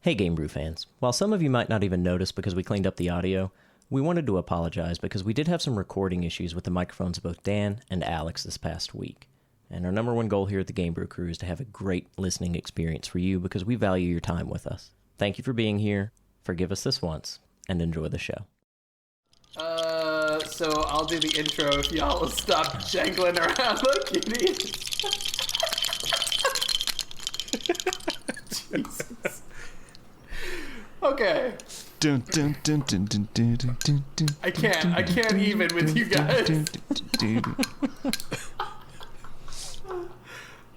Hey Game Brew fans, while some of you might not even notice because we cleaned up the audio, we wanted to apologize because we did have some recording issues with the microphones of both Dan and Alex this past week. And our number one goal here at the Game Brew Crew is to have a great listening experience for you because we value your time with us. Thank you for being here, forgive us this once, and enjoy the show. So I'll do the intro if y'all will stop jangling around like idiots. Jesus. Okay. I can't even with you guys.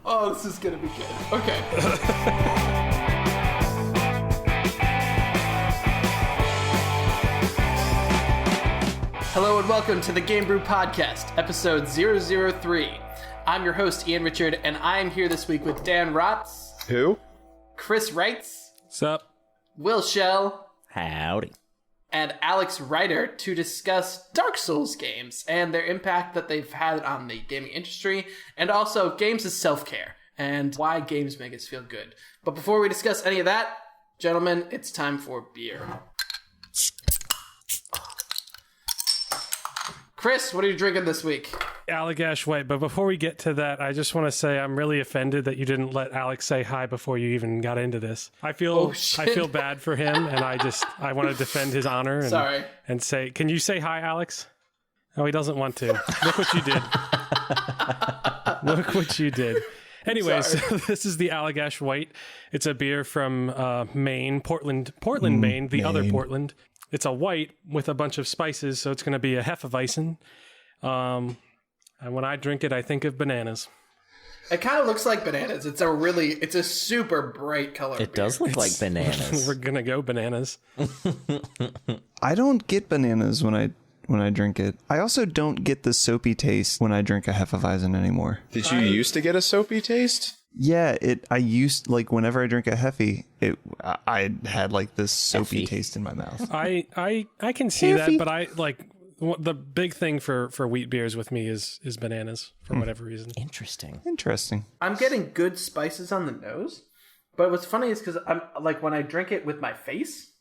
Oh, this is gonna be good. Okay. Hello and welcome to the Game Brew Podcast, episode 003. I'm your host, Ian Richard, and I am here this week with Dan Rotz. Who? Chris Reitz. What's up? Will Shell. Howdy. And Alex Ryder to discuss Dark Souls games and their impact that they've had on the gaming industry, and also games as self-care, and why games make us feel good. But before we discuss any of that, gentlemen, it's time for beer. Chris, what are you drinking this week? Allagash White. But before we get to that, I just want to say I'm really offended that you didn't let Alex say hi before you even got into this. I feel bad for him, and I want to defend his honor. And, Sorry. And say, can you say hi, Alex? Oh, he doesn't want to. Look what you did. Look what you did. Anyways, so this is the Allagash White. It's a beer from Maine, Portland, Maine, the other Portland. It's a white with a bunch of spices, so it's going to be a Hefeweizen. And when I drink it, I think of bananas. It kind of looks like bananas. It's a super bright color. It does look like bananas. We're going to go bananas. I don't get bananas when I drink it. I also don't get the soapy taste when I drink a Hefeweizen anymore. Did you used to get a soapy taste? Yeah, whenever I drink a Heffy, I had like this soapy Heffy taste in my mouth. I can see that, but I like the big thing for wheat beers with me is bananas for whatever reason. Interesting. I'm getting good spices on the nose, but what's funny is because I'm like when I drink it with my face,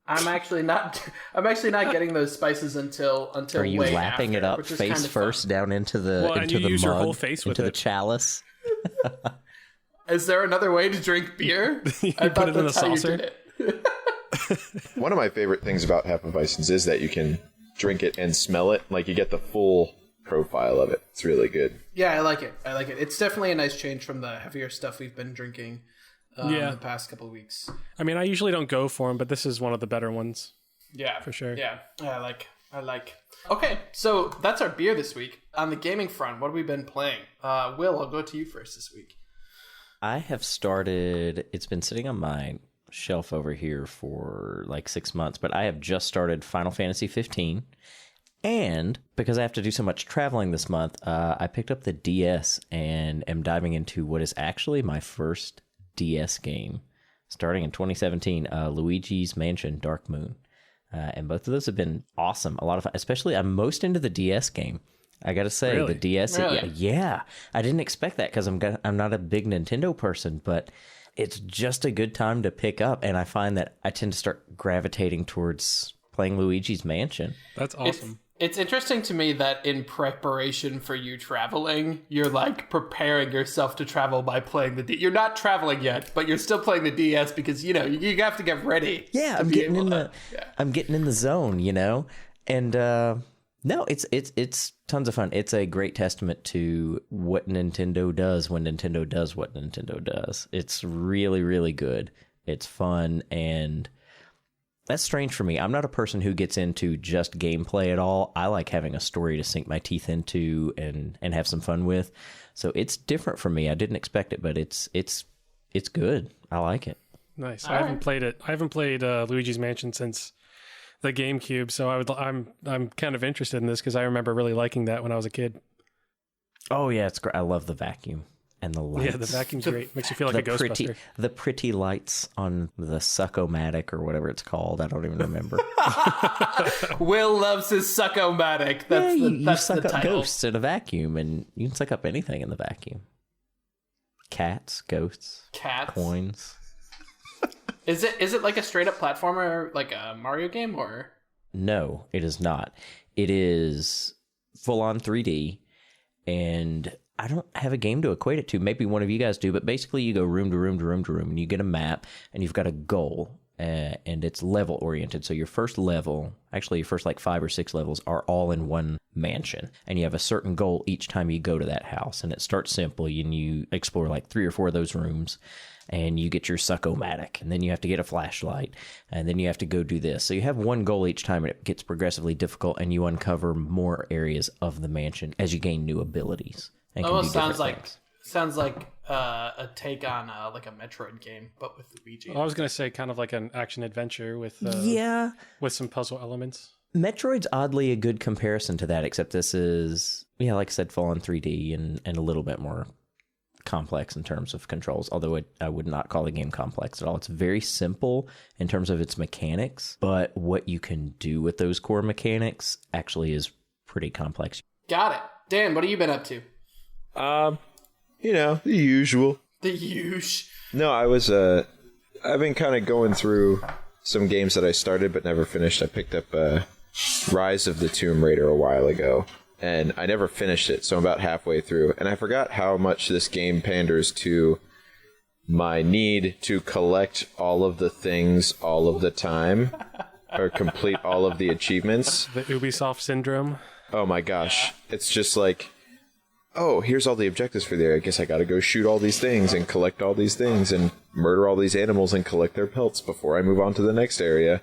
I'm actually not getting those spices until Are you way lapping after, it up which is face kind of first fun. down into the and you the use mug, your whole face with into the it. chalice? Is there another way to drink beer? I put it in a saucer? One of my favorite things about Hefeweizens is that you can drink it and smell it. Like, you get the full profile of it. It's really good. Yeah, I like it. It's definitely a nice change from the heavier stuff we've been drinking the past couple of weeks. I mean, I usually don't go for them, but this is one of the better ones. Yeah, for sure. Yeah, I like. Okay, so that's our beer this week. On the gaming front, what have we been playing? Will, I'll go to you first this week. I have started, it's been sitting on my shelf over here for like 6 months, but I have just started Final Fantasy 15. And because I have to do so much traveling this month, I picked up the DS and am diving into what is actually my first DS game, starting in 2017, Luigi's Mansion Dark Moon. And both of those have been awesome. A lot of fun, especially I'm most into the DS game. I gotta say, Really? the DS, Really? yeah. I didn't expect that because I'm not a big Nintendo person, but it's just a good time to pick up, and I find that I tend to start gravitating towards playing Luigi's Mansion. That's awesome. It's interesting to me that in preparation for you traveling, you're like preparing yourself to travel by playing the DS. You're not traveling yet, but you're still playing the DS because you have to get ready. Yeah, I'm getting in the zone, and. No, it's tons of fun. It's a great testament to what Nintendo does when Nintendo does what Nintendo does. It's really, really good. It's fun, and that's strange for me. I'm not a person who gets into just gameplay at all. I like having a story to sink my teeth into and have some fun with. So it's different for me. I didn't expect it, but it's good. I like it. Nice. I haven't played it. I haven't played Luigi's Mansion since the GameCube, so I'm kind of interested in this because I remember really liking that when I was a kid. Oh yeah, it's great. I love the vacuum and the lights. Yeah, the vacuum's great. Makes you feel like a Ghostbuster. The pretty lights on the Sucko-matic or whatever it's called. I don't even remember. Will loves his Sucko-matic. That's suck the up title. ghosts in a vacuum, and you can suck up anything in the vacuum. Cats, ghosts, Cats. coins. Is it like a straight up platformer, like a Mario game, or? No, it is not. It is full on 3D, and I don't have a game to equate it to. Maybe one of you guys do, but basically you go room to room to room to room, and you get a map, and you've got a goal, and it's level oriented. So your first level, actually your first like 5 or 6 levels, are all in one mansion, and you have a certain goal each time you go to that house. And it starts simple, and you explore like 3 or 4 of those rooms, and you get your suck-o-matic, and then you have to get a flashlight, and then you have to go do this. So you have one goal each time, and it gets progressively difficult, and you uncover more areas of the mansion as you gain new abilities. And Almost sounds like a take on like a Metroid game, but with Luigi. I was going to say kind of like an action adventure with with some puzzle elements. Metroid's oddly a good comparison to that, except this is, like I said, full on 3D and a little bit more complex in terms of controls, although I would not call the game complex at all. It's very simple in terms of its mechanics, but what you can do with those core mechanics actually is pretty complex. Got it. Dan, what have you been up to? The usual. The usual. No, I've been kind of going through some games that I started but never finished. I picked up Rise of the Tomb Raider a while ago, and I never finished it, so I'm about halfway through. And I forgot how much this game panders to my need to collect all of the things all of the time, or complete all of the achievements. The Ubisoft syndrome. Oh my gosh. It's just like, oh, here's all the objectives for there. I guess I gotta go shoot all these things and collect all these things and murder all these animals and collect their pelts before I move on to the next area.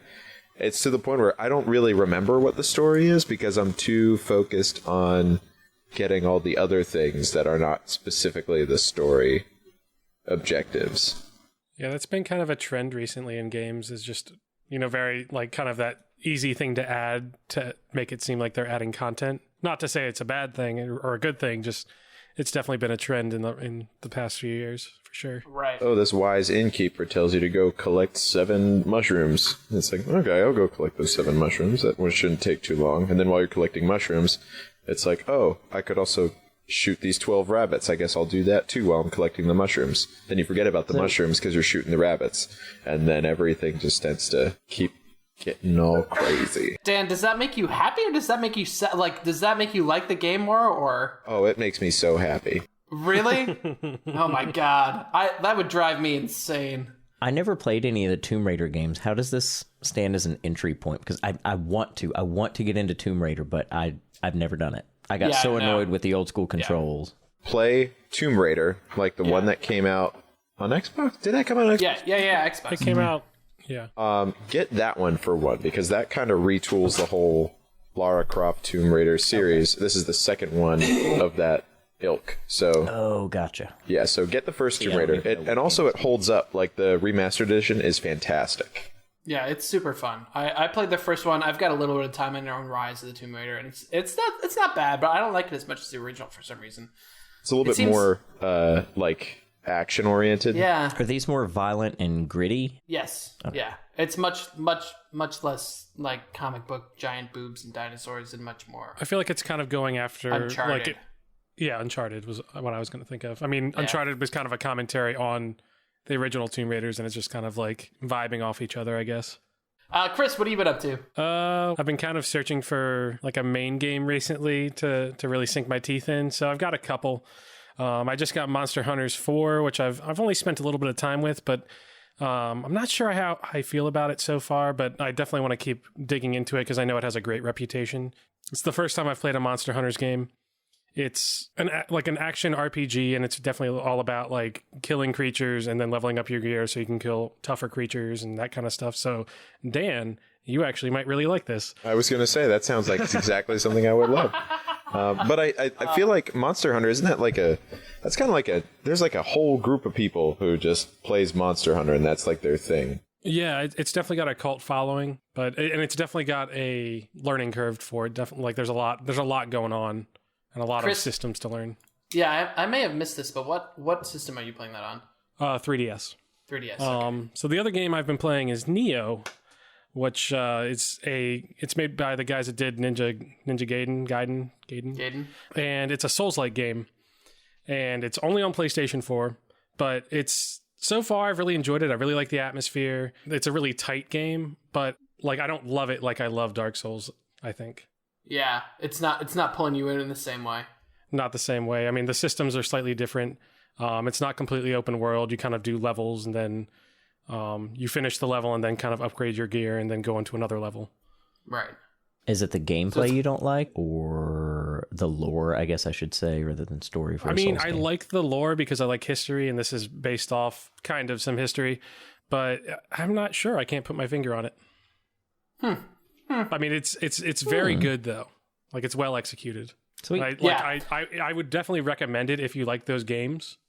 It's to the point where I don't really remember what the story is because I'm too focused on getting all the other things that are not specifically the story objectives. Yeah, that's been kind of a trend recently in games, is just, very like kind of that easy thing to add to make it seem like they're adding content. Not to say it's a bad thing or a good thing, just it's definitely been a trend in the past few years, for sure. Right. Oh, this wise innkeeper tells you to go collect 7 mushrooms. It's like, okay, I'll go collect those 7 mushrooms. That one shouldn't take too long. And then while you're collecting mushrooms, it's like, oh, I could also shoot these 12 rabbits. I guess I'll do that too while I'm collecting the mushrooms. Then you forget about the mushrooms because you're shooting the rabbits. And then everything just tends to keep getting all crazy. Dan, does that make you happy, or does that make you does that make you like the game more, or? Oh, it makes me so happy. Really? Oh my god, that would drive me insane. I never played any of the Tomb Raider games. How does this stand as an entry point? Because I want to get into Tomb Raider, but I've never done it. I got so annoyed with the old school controls. Yeah. Play Tomb Raider, like the one that came out on Xbox. Did that come out on Xbox? Yeah, Xbox. It came out. Yeah. Get that one for one, because that kind of retools the whole Lara Croft Tomb Raider series. Okay. This is the second one of that ilk. So. Oh, gotcha. Yeah, so get the first Tomb Raider. And also it holds up. Like, the remastered edition is fantastic. Yeah, it's super fun. I played the first one. I've got a little bit of time in on Rise of the Tomb Raider, and it's not bad, but I don't like it as much as the original for some reason. It's a little bit more like action oriented. Yeah. Are these more violent and gritty? Yes. Okay. Yeah. It's much less like comic book giant boobs and dinosaurs, and much more. I feel like it's kind of going after Uncharted. Uncharted was what I was going to think of. I mean, Uncharted was kind of a commentary on the original Tomb Raiders, and it's just kind of like vibing off each other, I guess. Chris, what have you been up to? I've been kind of searching for like a main game recently to really sink my teeth in. So I've got a couple. I just got Monster Hunters 4, which I've only spent a little bit of time with, but I'm not sure how I feel about it so far, but I definitely want to keep digging into it because I know it has a great reputation. It's the first time I've played a Monster Hunters game. It's an action RPG, and it's definitely all about like killing creatures and then leveling up your gear so you can kill tougher creatures and that kind of stuff. So, Dan, you actually might really like this. I was going to say, that sounds like it's exactly something I would love. But I feel like Monster Hunter, isn't that that's kind of like there's like a whole group of people who just plays Monster Hunter, and that's like their thing. Yeah, it's definitely got a cult following, and it's definitely got a learning curve for it. Definitely, like there's a lot going on. And a lot of systems to learn. Yeah, I may have missed this, but what system are you playing that on? 3DS. 3DS. Okay. So the other game I've been playing is Nioh, which it's made by the guys that did Ninja Gaiden, and it's a Souls-like game, and it's only on PlayStation 4, but it's so far I've really enjoyed it. I really like the atmosphere. It's a really tight game, but like I don't love it like I love Dark Souls, I think. Yeah, it's not pulling you in the same way. Not the same way. I mean, the systems are slightly different. It's not completely open world. You kind of do levels and then you finish the level and then kind of upgrade your gear and then go into another level. Right. Is it the gameplay you don't like, or the lore, I guess I should say, rather than story for a Souls I game? like the lore because I like history, and this is based off kind of some history, but I'm not sure. I can't put my finger on it. I mean, it's very good, though. Like, it's well executed. Sweet. I would definitely recommend it if you like those games.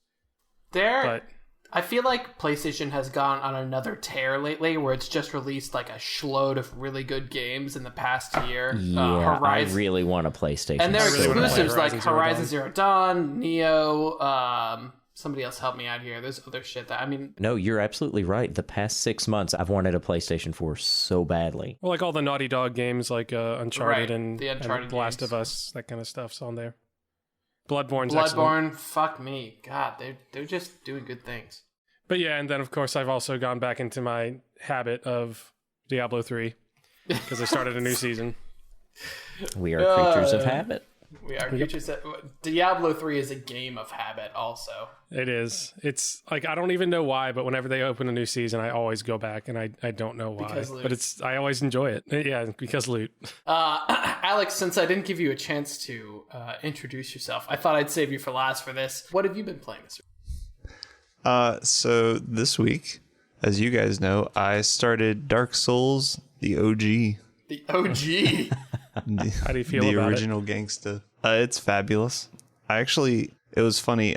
I feel like PlayStation has gone on another tear lately where it's just released like a shload of really good games in the past year. Yeah, I really want a PlayStation. And they're exclusives like Horizon Horizon Zero Dawn, Nioh, somebody else help me out here. There's other shit that, No, you're absolutely right. The past 6 months, I've wanted a PlayStation 4 so badly. Well, like all the Naughty Dog games, like Uncharted and the Uncharted and The Last games. of Us, that kind of stuff's on there. Bloodborne's Bloodborne, excellent. fuck me. God, they're just doing good things. But yeah, and then of course I've also gone back into my habit of Diablo 3 because I started a new season. We are creatures of habit. We are creatures that... Diablo 3 is a game of habit also. It is. It's like, I don't even know why, but whenever they open a new season, I always go back, and I don't know why. Because loot. But I always enjoy it. Yeah, because loot. Alex, since I didn't give you a chance to introduce yourself, I thought I'd save you for last for this. What have you been playing this week? So this week, as you guys know, I started Dark Souls, the OG. The OG. How do you feel the about original gangsta. It's fabulous. It was funny.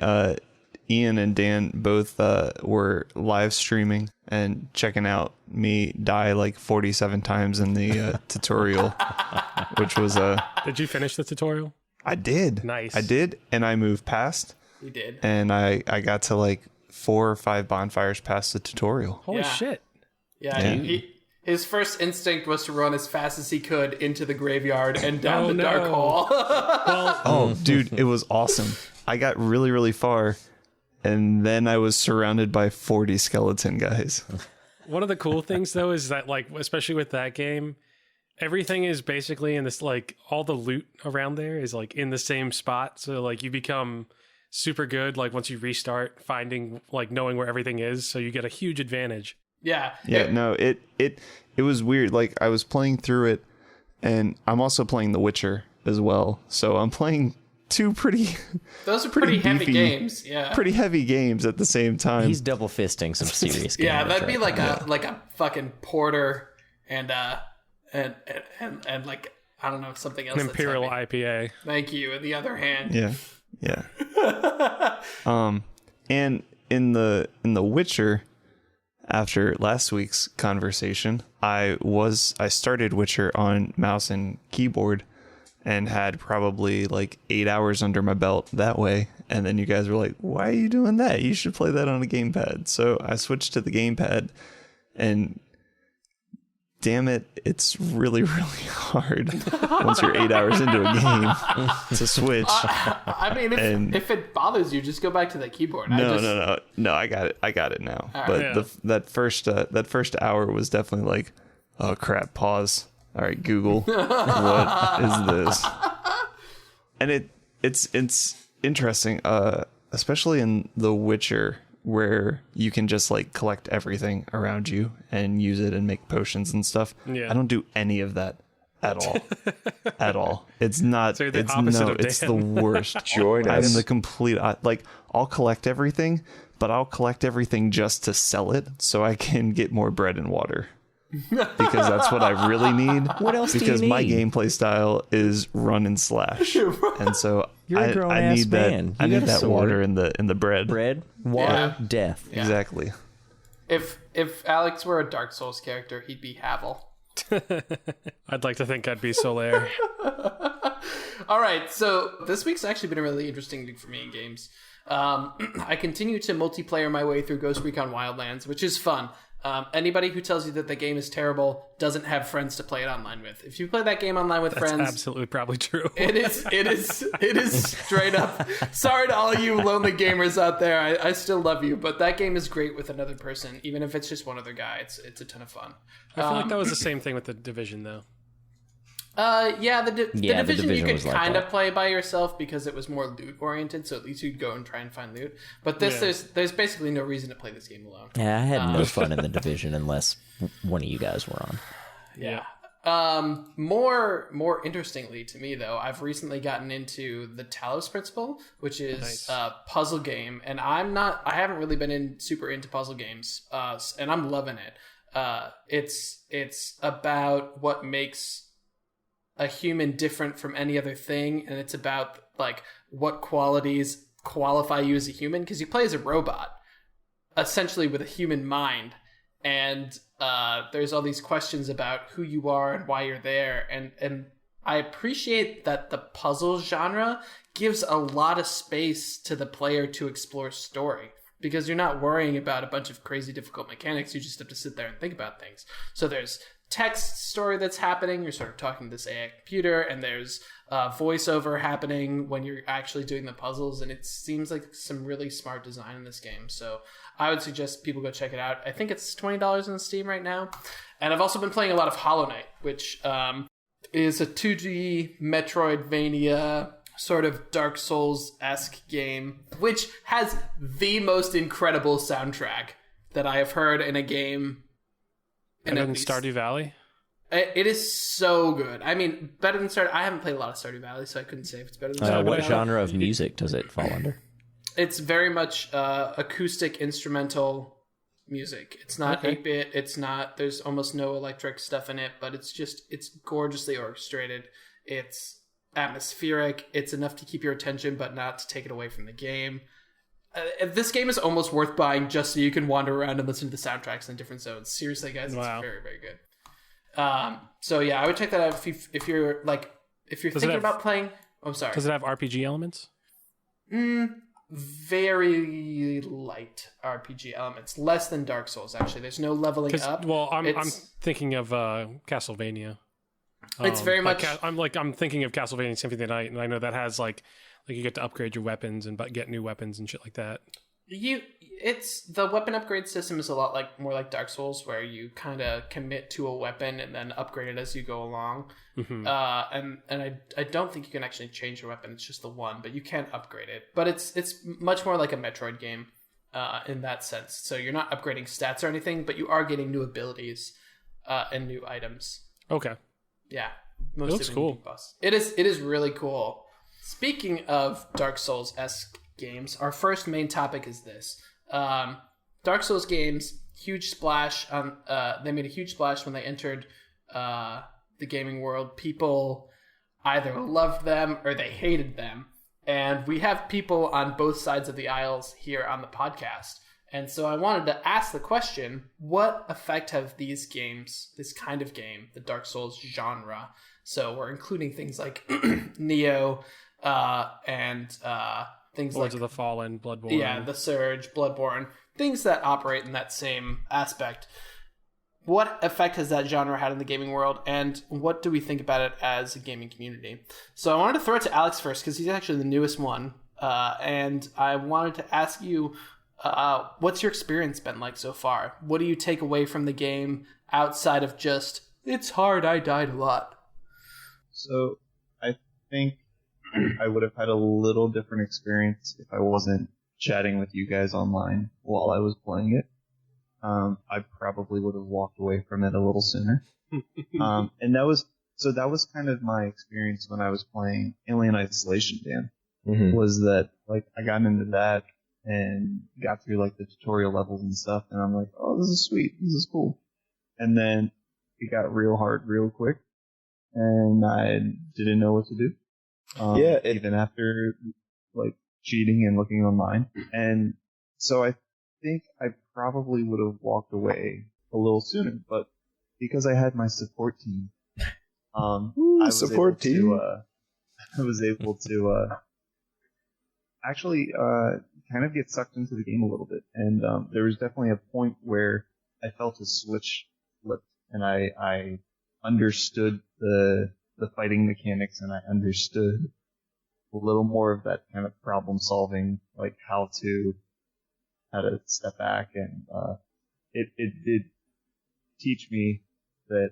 Ian and Dan both were live streaming and checking out me die like 47 times in the tutorial, which was Did you finish the tutorial? I did. Nice. I did, and I moved past. You did. And I got to like 4 or 5 bonfires past the tutorial. Holy shit. Yeah. His first instinct was to run as fast as he could into the graveyard and down the dark hole. Oh, dude, it was awesome. I got really, really far, and then I was surrounded by 40 skeleton guys. One of the cool things, though, is that, like, especially with that game, everything is basically in this, like, all the loot around there is, like, in the same spot. So, like, you become super good, like, once you restart finding, like, knowing where everything is. So you get a huge advantage. Yeah. No, it was weird. Like, I was playing through it, and I'm also playing The Witcher as well. So I'm playing 2 those are pretty heavy beefy, games. Yeah. pretty heavy games at the same time. He's double fisting some serious games. Yeah, that'd be right like now. like a fucking porter and like, I don't know, something else. An Imperial that's heavy. IPA. Thank you. In the other hand. Yeah. And in the Witcher, after last week's conversation, I started Witcher on mouse and keyboard and had probably like 8 hours under my belt that way. And then you guys were like, why are you doing that? You should play that on a gamepad. So I switched to the gamepad, and damn it, it's really, really hard once you're 8 hours into a game to switch. I mean, if it bothers you, just go back to the keyboard. No, I got it now. All But right. that first hour was definitely like, oh crap, pause. All right, Google, what is this? And it's interesting, especially in The Witcher, where you can just like collect everything around you and use it and make potions and stuff. Yeah. I don't do any of that at all. At all. It's not. So you're the it's opposite of It's Dan. the worst. Join I'm us. the complete. Like, I'll collect everything, but I'll collect everything just to sell it so I can get more bread and water. Because that's what I really need. What else do you Because my need? gameplay style is run and slash, and so You're a I grown-ass need man. that. I You need got a that sword. water in the bread. Bread, water, death. Yeah. Exactly. If Alex were a Dark Souls character, he'd be Havel. I'd like to think I'd be Solaire. All right, so this week's actually been a really interesting week for me in games. I continue to multiplayer my way through Ghost Recon Wildlands, which is fun. Anybody who tells you that the game is terrible doesn't have friends to play it online with. If you play that game online with friends, absolutely probably true. it is straight up. Sorry to all you lonely gamers out there. I still love you, but that game is great with another person, even if it's just one other guy. It's a ton of fun. I feel like that was the same thing with the Division, though. The Division you could was like kind of that. play by yourself because it was more loot oriented, so at least you'd go and try and find loot. But there's basically no reason to play this game alone. Yeah, I had no fun in the Division unless one of you guys were on. Yeah. More interestingly to me though, I've recently gotten into the Talos Principle, which is a puzzle game, and I haven't really been super into puzzle games, and I'm loving it. It's about what makes a human different from any other thing, and it's about like what qualities qualify you as a human, because you play as a robot essentially with a human mind, and there's all these questions about who you are and why you're there, and I appreciate that the puzzle genre gives a lot of space to the player to explore story, because you're not worrying about a bunch of crazy difficult mechanics. You just have to sit there and think about things. So there's text story that's happening. You're sort of talking to this AI computer, and there's voiceover happening when you're actually doing the puzzles, and it seems like some really smart design in this game. So I would suggest people go check it out. I think it's $20 on Steam right now. And I've also been playing a lot of Hollow Knight, which is a 2D Metroidvania sort of Dark Souls-esque game, which has the most incredible soundtrack that I have heard in a game. Better than Stardew Valley? It is so good. I mean, better than Stardew. I haven't played a lot of Stardew Valley, so I couldn't say if it's better than Stardew What Valley. genre of music does it fall under? It's very much acoustic instrumental music. It's not 8-bit. It's not. There's almost no electric stuff in it, but it's gorgeously orchestrated. It's atmospheric. It's enough to keep your attention, but not to take it away from the game. This game is almost worth buying just so you can wander around and listen to the soundtracks in different zones. Seriously, guys, it's very, very good. So yeah, I would check that out if you're thinking about playing. Oh, sorry. Does it have RPG elements? Very light RPG elements, less than Dark Souls. Actually, there's no leveling up. Well, I'm thinking of Castlevania. It's very much. I'm thinking of Castlevania Symphony of the Night, and I know that has like you get to upgrade your weapons and get new weapons and shit like that. It's the weapon upgrade system is a lot more like Dark Souls, where you kind of commit to a weapon and then upgrade it as you go along. Mm-hmm. And I don't think you can actually change your weapon. It's just the one, but you can upgrade it. But it's much more like a Metroid game in that sense. So you're not upgrading stats or anything, but you are getting new abilities and new items. Okay. Yeah, it looks cool. It is really cool. Speaking of Dark Souls-esque games, our first main topic is this. Dark Souls games, huge splash on they made a huge splash when they entered the gaming world. People either loved them or they hated them. And we have people on both sides of the aisles here on the podcast. And so I wanted to ask the question, what effect have these games, this kind of game, the Dark Souls genre, so we're including things like Nioh and things Lords like of the Fallen, Bloodborne. Yeah, The Surge, Bloodborne, things that operate in that same aspect. What effect has that genre had in the gaming world, and what do we think about it as a gaming community? So I wanted to throw it to Alex first, because he's actually the newest one, and I wanted to ask you, what's your experience been like so far? What do you take away from the game outside of just, it's hard, I died a lot? So I think I would have had a little different experience if I wasn't chatting with you guys online while I was playing it. I probably would have walked away from it a little sooner. And that was kind of my experience when I was playing Alien Isolation, Dan. Mm-hmm. Was that I got into that and got through the tutorial levels and stuff, and I'm like, oh, this is sweet, this is cool. And then it got real hard real quick, and I didn't know what to do. Even after cheating and looking online. And so I think I probably would have walked away a little sooner, but because I had my support team, I was able to actually kind of get sucked into the game a little bit. And there was definitely a point where I felt a switch flip, and I understood the fighting mechanics, and I understood a little more of that kind of problem solving, like how to step back, and it did teach me that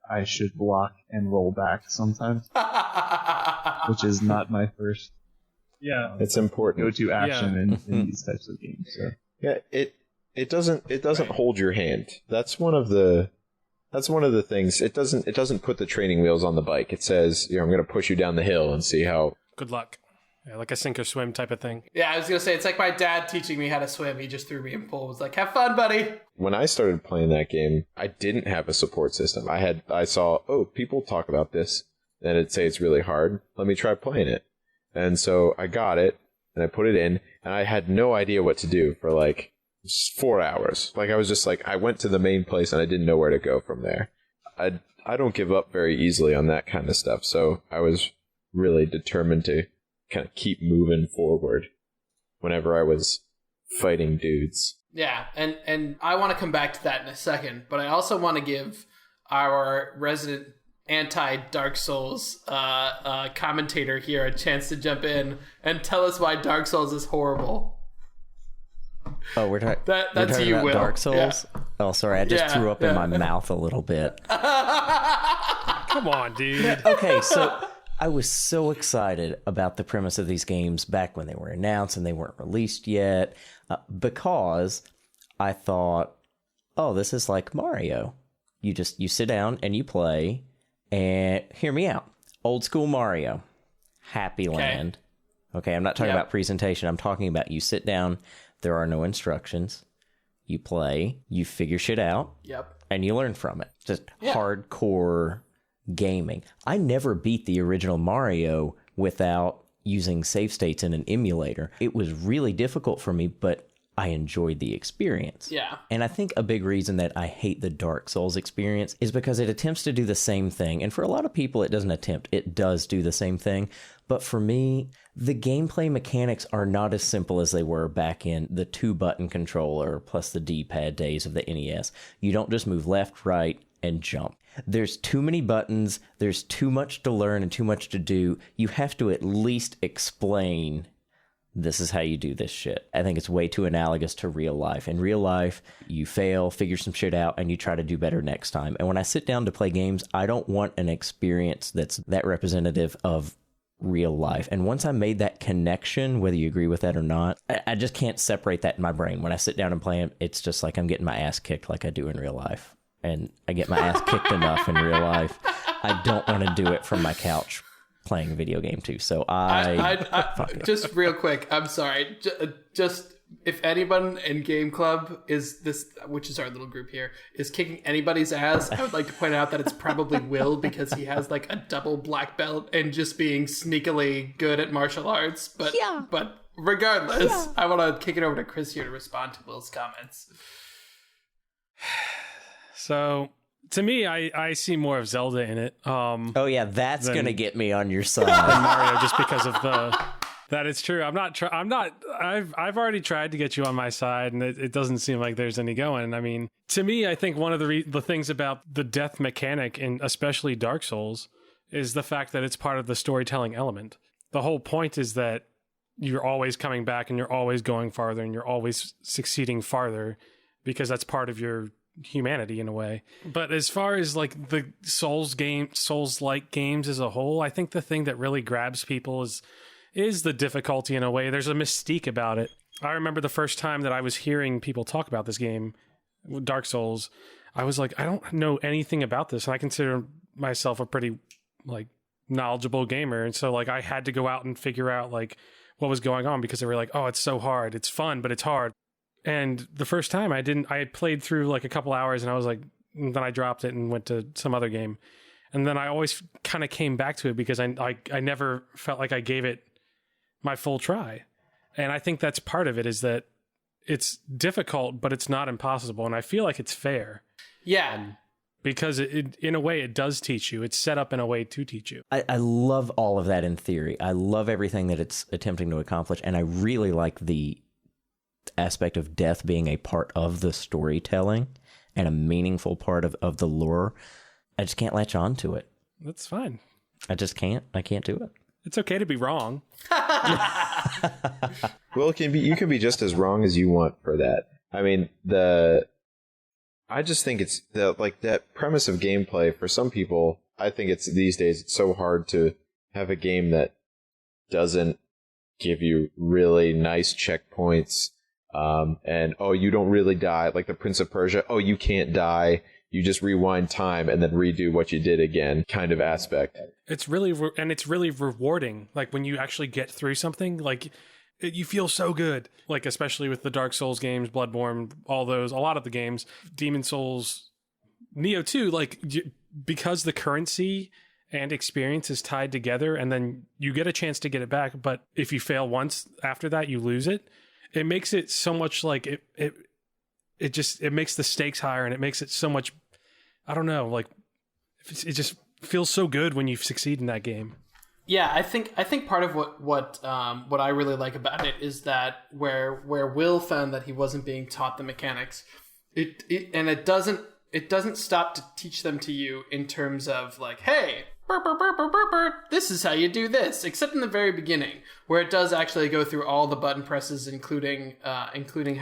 I should block and roll back sometimes, which is not my first. Yeah, it's important. Go-to action in these types of games. So. Yeah, it doesn't hold your hand. That's one of the things. It doesn't put the training wheels on the bike. It says, I'm going to push you down the hill and see how. Good luck. Yeah, like a sink or swim type of thing. Yeah, I was going to say, it's like my dad teaching me how to swim. He just threw me in pool. It was like, have fun, buddy. When I started playing that game, I didn't have a support system. I saw, people talk about this, and it'd say it's really hard. Let me try playing it. And so I got it, and I put it in, and I had no idea what to do for like 4 hours. Like, I was just like, I went to the main place, and I didn't know where to go from there. I don't give up very easily on that kind of stuff, so I was really determined to kind of keep moving forward whenever I was fighting dudes. Yeah, and I want to come back to that in a second, but I also want to give our resident anti-Dark Souls commentator here a chance to jump in and tell us why Dark Souls is horrible. Oh, we're talking about Will. Dark Souls? Yeah. Oh, sorry, I just threw up in my mouth a little bit. Come on, dude. Okay, so I was so excited about the premise of these games back when they were announced and they weren't released yet, because I thought, this is like Mario. You sit down and you play, and hear me out. Old school Mario, Happy Land. Okay, I'm not talking about presentation. I'm talking about you sit down, there are no instructions, you play, you figure shit out, and you learn from it. Just hardcore gaming. I never beat the original Mario without using save states in an emulator. It was really difficult for me, but I enjoyed the experience. Yeah. And I think a big reason that I hate the Dark Souls experience is because it attempts to do the same thing. And for a lot of people, it doesn't attempt. It does do the same thing. But for me, the gameplay mechanics are not as simple as they were back in the 2-button controller plus the D-pad days of the NES. You don't just move left, right, and jump. There's too many buttons, there's too much to learn and too much to do. You have to at least explain, this is how you do this shit. I think it's way too analogous to real life. In real life, you fail, figure some shit out, and you try to do better next time. And when I sit down to play games, I don't want an experience that's that representative of real life. And once I made that connection, whether you agree with that or not, I just can't separate that in my brain. When I sit down and play them, it's just like I'm getting my ass kicked like I do in real life. And I get my ass kicked enough in real life. I don't want to do it from my couch playing a video game too. So I just real quick, I'm sorry. Just if anyone in Game Club is this, which is our little group here, is kicking anybody's ass, I would like to point out that it's probably Will, because he has like a double black belt and just being sneakily good at martial arts. But regardless, I want to kick it over to Chris here to respond to Will's comments. So, to me, I see more of Zelda in it. That's going to get me on your side. Than Mario, just because of that is true. I've already tried to get you on my side, and it doesn't seem like there's any going. I mean, to me, I think one of the things about the death mechanic, and especially Dark Souls, is the fact that it's part of the storytelling element. The whole point is that you're always coming back, and you're always going farther, and you're always succeeding farther, because that's part of your humanity in a way. But as far as like the Souls-like games as a whole, I think the thing that really grabs people is the difficulty in a way. There's a mystique about it. I remember the first time that I was hearing people talk about this game, Dark Souls, I was like, I don't know anything about this, and I consider myself a pretty like knowledgeable gamer, and so like I had to go out and figure out like what was going on, because they were like, oh, it's so hard, it's fun, but it's hard. And the first time I played through like a couple hours, and I was like, and then I dropped it and went to some other game. And then I always kind of came back to it, because I never felt like I gave it my full try. And I think that's part of it, is that it's difficult, but it's not impossible. And I feel like it's fair. Yeah. Because it in a way, it does teach you. It's set up in a way to teach you. I love all of that in theory. I love everything that it's attempting to accomplish. And I really like the aspect of death being a part of the storytelling and a meaningful part of the lore, I just can't latch on to it. That's fine. I just can't. I can't do it. It's okay to be wrong. Well, you can be just as wrong as you want for that. I mean, I just think it's that premise of gameplay for some people. I think these days it's so hard to have a game that doesn't give you really nice checkpoints. And you don't really die, like the Prince of Persia. Oh, you can't die. You just rewind time and then redo what you did again, kind of aspect. It's really rewarding. Like when you actually get through something, like you feel so good. Like especially with the Dark Souls games, Bloodborne, a lot of the games, Demon Souls, Nioh 2. Like because the currency and experience is tied together, and then you get a chance to get it back. But if you fail once after that, you lose it. It makes it so much like it makes the stakes higher, and it makes it so much. I don't know, like it just feels so good when you succeed in that game. Yeah, I think part of what I really like about it is that where Will found that he wasn't being taught the mechanics, it doesn't stop to teach them to you in terms of like, hey, this is how you do this, except in the very beginning, where it does actually go through all the button presses, including how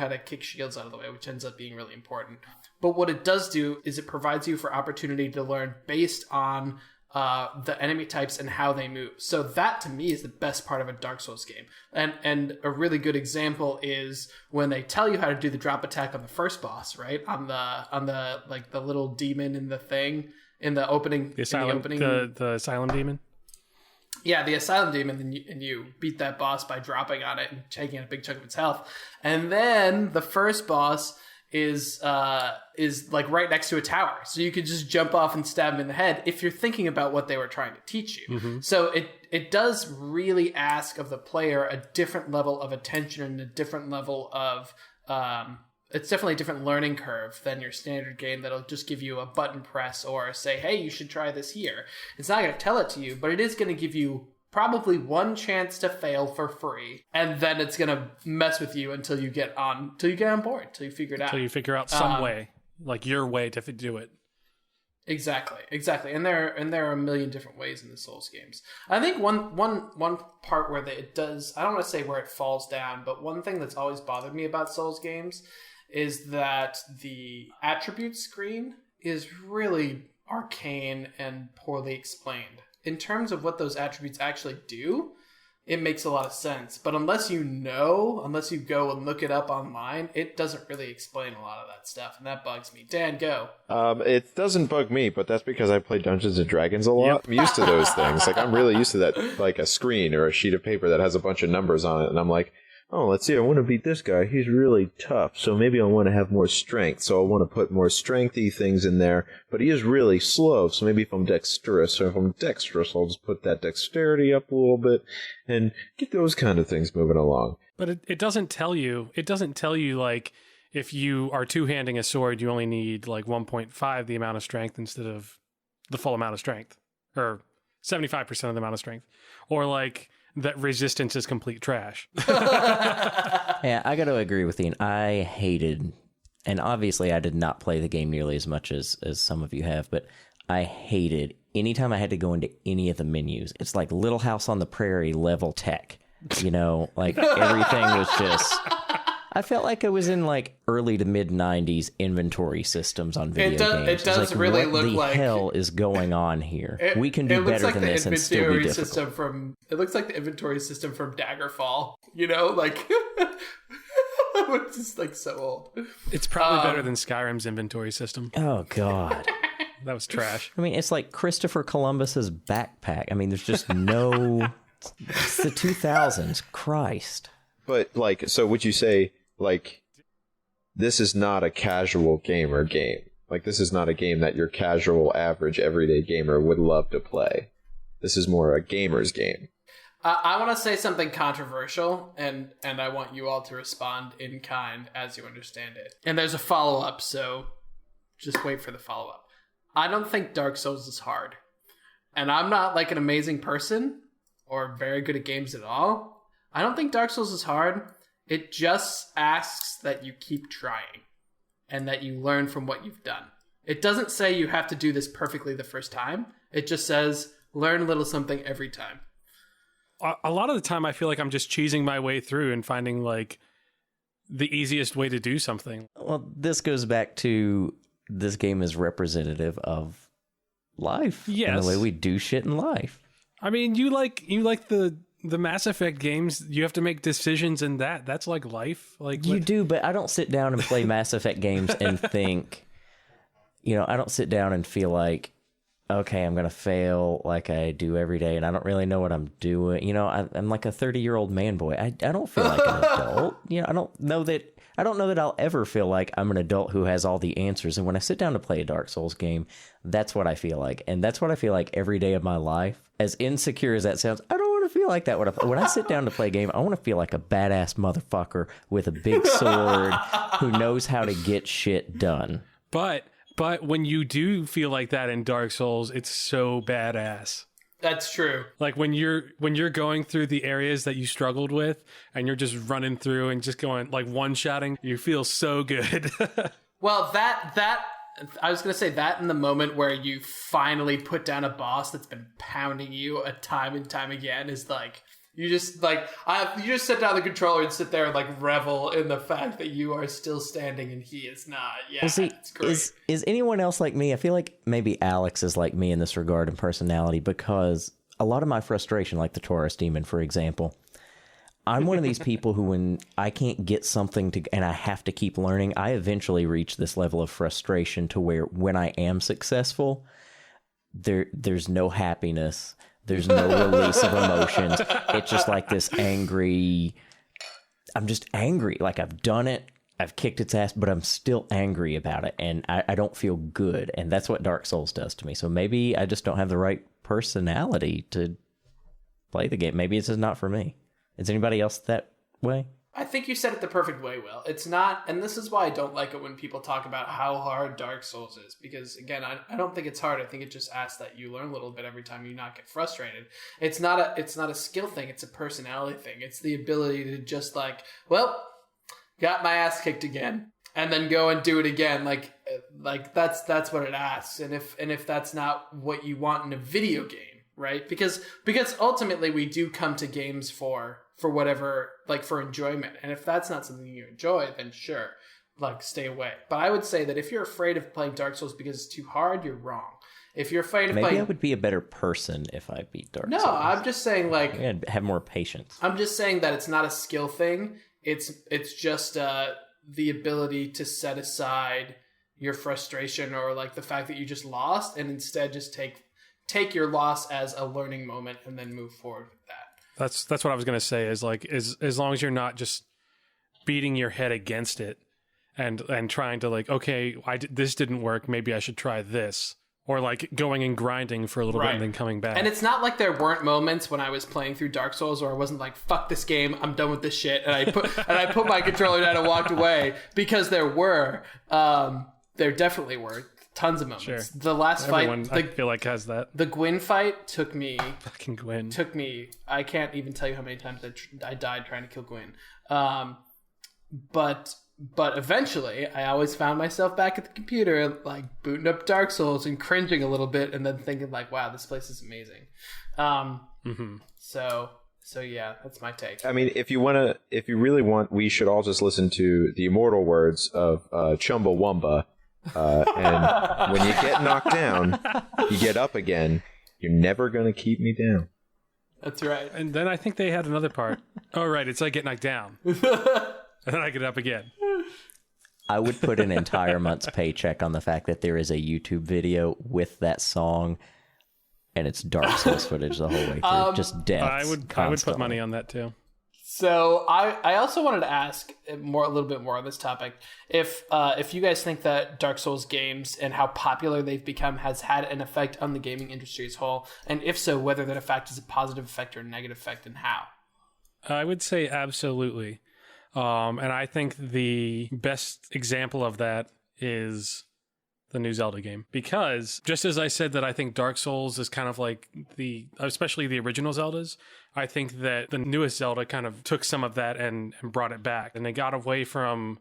to kick shields out of the way, which ends up being really important. But what it does do is it provides you for opportunity to learn based on the enemy types and how they move. So that to me is the best part of a Dark Souls game. And a really good example is when they tell you how to do the drop attack on the first boss, right? On the like the little demon in the thing in the opening. The asylum demon. Yeah, the asylum demon, and you beat that boss by dropping on it and taking a big chunk of its health. And then the first boss is like right next to a tower, so you could just jump off and stab him in the head if you're thinking about what they were trying to teach you. Mm-hmm. So it does really ask of the player a different level of attention and a different level of it's definitely a different learning curve than your standard game that'll just give you a button press or say, hey, you should try this here. It's not going to tell it to you, but it is going to give you probably one chance to fail for free, and then it's gonna mess with you until you get on board, till you figure it out. Until you figure out some way, like your way to do it. Exactly. And there are a million different ways in the Souls games. I think one part where it does, I don't want to say where it falls down, but one thing that's always bothered me about Souls games is that the attribute screen is really arcane and poorly explained. In terms of what those attributes actually do, it makes a lot of sense. But unless you go and look it up online, it doesn't really explain a lot of that stuff. And that bugs me. Dan, go. It doesn't bug me, but that's because I play Dungeons and Dragons a lot. Yep. I'm used to those things. Like, I'm really used to that, like a screen or a sheet of paper that has a bunch of numbers on it. And I'm like, oh, let's see, I want to beat this guy. He's really tough, so maybe I want to have more strength. So I want to put more strengthy things in there. But he is really slow, so maybe if I'm dexterous, I'll just put that dexterity up a little bit and get those kind of things moving along. But it doesn't tell you, like, if you are two-handing a sword, you only need, like, 1.5 the amount of strength instead of the full amount of strength. Or 75% of the amount of strength. Or, like, that resistance is complete trash. Yeah, I got to agree with Ian. I hated, and obviously I did not play the game nearly as much as some of you have, but I hated anytime I had to go into any of the menus. It's like Little House on the Prairie level tech. You know, like everything was just... I felt like I was in like early to mid 90s inventory systems on video games. It does like, really what look the like... hell is going on here? We can do better than this and still be difficult. It looks like the inventory system from Daggerfall. You know, like... It's just like so old. It's probably better than Skyrim's inventory system. Oh, God. That was trash. I mean, it's like Christopher Columbus's backpack. I mean, there's just no... It's the 2000s. Christ. But, like, so would you say... Like, this is not a casual gamer game. Like, this is not a game that your casual, average, everyday gamer would love to play. This is more a gamer's game. I want to say something controversial, and I want you all to respond in kind as you understand it. And there's a follow-up, so just wait for the follow-up. I don't think Dark Souls is hard. And I'm not, like, an amazing person or very good at games at all. I don't think Dark Souls is hard. It just asks that you keep trying. and that you learn from what you've done. It doesn't say you have to do this perfectly the first time. It just says learn a little something every time. A lot of the time I feel like I'm just cheesing my way through and finding like the easiest way to do something. Well, this goes back to this game is representative of life. Yes. And the way we do shit in life. I mean, you like the Mass Effect games, you have to make decisions in that's like life. Like you do, but I don't sit down and play Mass Effect games and think, I don't sit down and feel like, okay, I'm going to fail like I do every day, and I don't really know what I'm doing. I'm like a 30-year-old man boy. I don't feel like an adult. I don't know that I'll ever feel like I'm an adult who has all the answers. And when I sit down to play a Dark Souls game, that's what I feel like. And that's what I feel like every day of my life. As insecure as that sounds, I don't want to feel like that. When I sit down to play a game, I want to feel like a badass motherfucker with a big sword who knows how to get shit done. But when you do feel like that in Dark Souls, it's so badass. That's true. Like when you're going through the areas that you struggled with and you're just running through and just going like one-shotting, you feel so good. Well, that I was going to say that in the moment where you finally put down a boss that's been pounding you a time and time again is like, you just sit down the controller and sit there and like revel in the fact that you are still standing and he is not. Yeah, well, see, it's great. Is anyone else like me? I feel like maybe Alex is like me in this regard in personality, because a lot of my frustration, like the Taurus demon, for example, I'm one of these people who, when I can't get something and I have to keep learning, I eventually reach this level of frustration to where when I am successful, there's no happiness. There's no release of emotions. It's just like this angry... I'm just angry. Like, I've done it. I've kicked its ass, but I'm still angry about it. And I don't feel good. And that's what Dark Souls does to me. So maybe I just don't have the right personality to play the game. Maybe it's just not for me. Is anybody else that way? I think you said it the perfect way, Will. It's not, and this is why I don't like it when people talk about how hard Dark Souls is, because again, I don't think it's hard. I think it just asks that you learn a little bit every time you not get frustrated. It's not a skill thing. It's a personality thing. It's the ability to just like, well, got my ass kicked again, and then go and do it again. Like that's what it asks. And if that's not what you want in a video game, right? Because ultimately we do come to games for whatever, like for enjoyment. And if that's not something you enjoy, then sure, like stay away. But I would say that if you're afraid of playing Dark Souls because it's too hard, you're wrong. If you're afraid of maybe playing... I would be a better person if I beat Dark Souls. No, I'm just saying like... I'd have more patience. I'm just saying that it's not a skill thing. It's just the ability to set aside your frustration or like the fact that you just lost, and instead just take your loss as a learning moment and then move forward with that. That's what I was going to say, is like, as long as you're not just beating your head against it and trying to like, okay, this didn't work, maybe I should try this, or like going and grinding for a little bit and then coming back. And it's not like there weren't moments when I was playing through Dark Souls where I wasn't like, fuck this game, I'm done with this shit, and I put my controller down and walked away, because there definitely were tons of moments. Sure. The last Everyone, fight, I feel like, has that. The Gwyn fight took me. Fucking Gwyn. Took me. I can't even tell you how many times I died trying to kill Gwyn. But eventually, I always found myself back at the computer, like booting up Dark Souls and cringing a little bit, and then thinking like, "Wow, this place is amazing." So yeah, that's my take. I mean, if you really want, we should all just listen to the immortal words of Chumbawamba. And when you get knocked down, you get up again. You're never gonna keep me down. That's right. And then I think they had another part. Oh, right, it's like get knocked down, and then I get up again. I would put an entire month's paycheck on the fact that there is a YouTube video with that song, and it's Dark Souls footage the whole way through. Just deaths. I would put money on that too. So I also wanted to ask a little bit more on this topic. If you guys think that Dark Souls games and how popular they've become has had an effect on the gaming industry as a whole, and if so, whether that effect is a positive effect or a negative effect, and how? I would say absolutely. And I think the best example of that is the new Zelda game. Because just as I said that I think Dark Souls is kind of like especially the original Zeldas, I think that the newest Zelda kind of took some of that and brought it back. And they got away from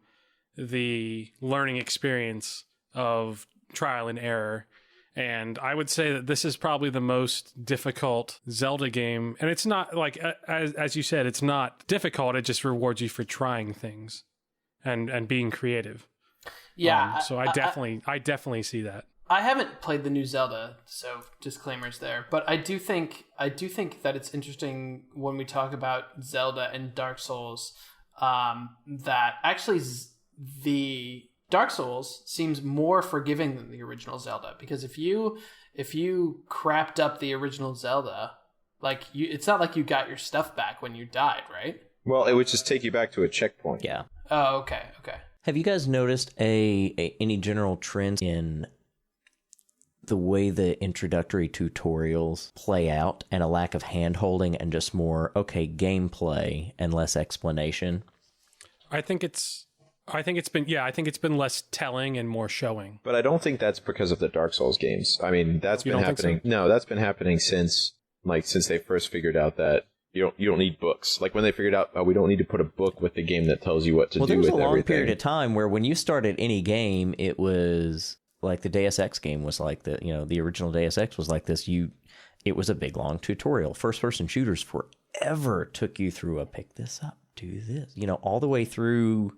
the learning experience of trial and error. And I would say that this is probably the most difficult Zelda game. And it's not like, as you said, it's not difficult. It just rewards you for trying things and being creative. Yeah. So I definitely see that. I haven't played the new Zelda, so disclaimers there. But I do think that it's interesting when we talk about Zelda and Dark Souls, that actually the Dark Souls seems more forgiving than the original Zelda, because if you crapped up the original Zelda, like it's not like you got your stuff back when you died, right? Well, it would just take you back to a checkpoint. Yeah. Oh, okay. Have you guys noticed any general trends in the way the introductory tutorials play out, and a lack of hand-holding and just more, gameplay and less explanation? I think it's been less telling and more showing. But I don't think that's because of the Dark Souls games. I mean, that's been happening. So? No, that's been happening since they first figured out that you don't need books. Like when they figured out, we don't need to put a book with the game that tells you what to do with everything. Well, there was a long period of time where when you started any game, it was like the Deus Ex game was like the original Deus Ex was like this. It was a big long tutorial. First person shooters forever took you through pick this up, do this, all the way through.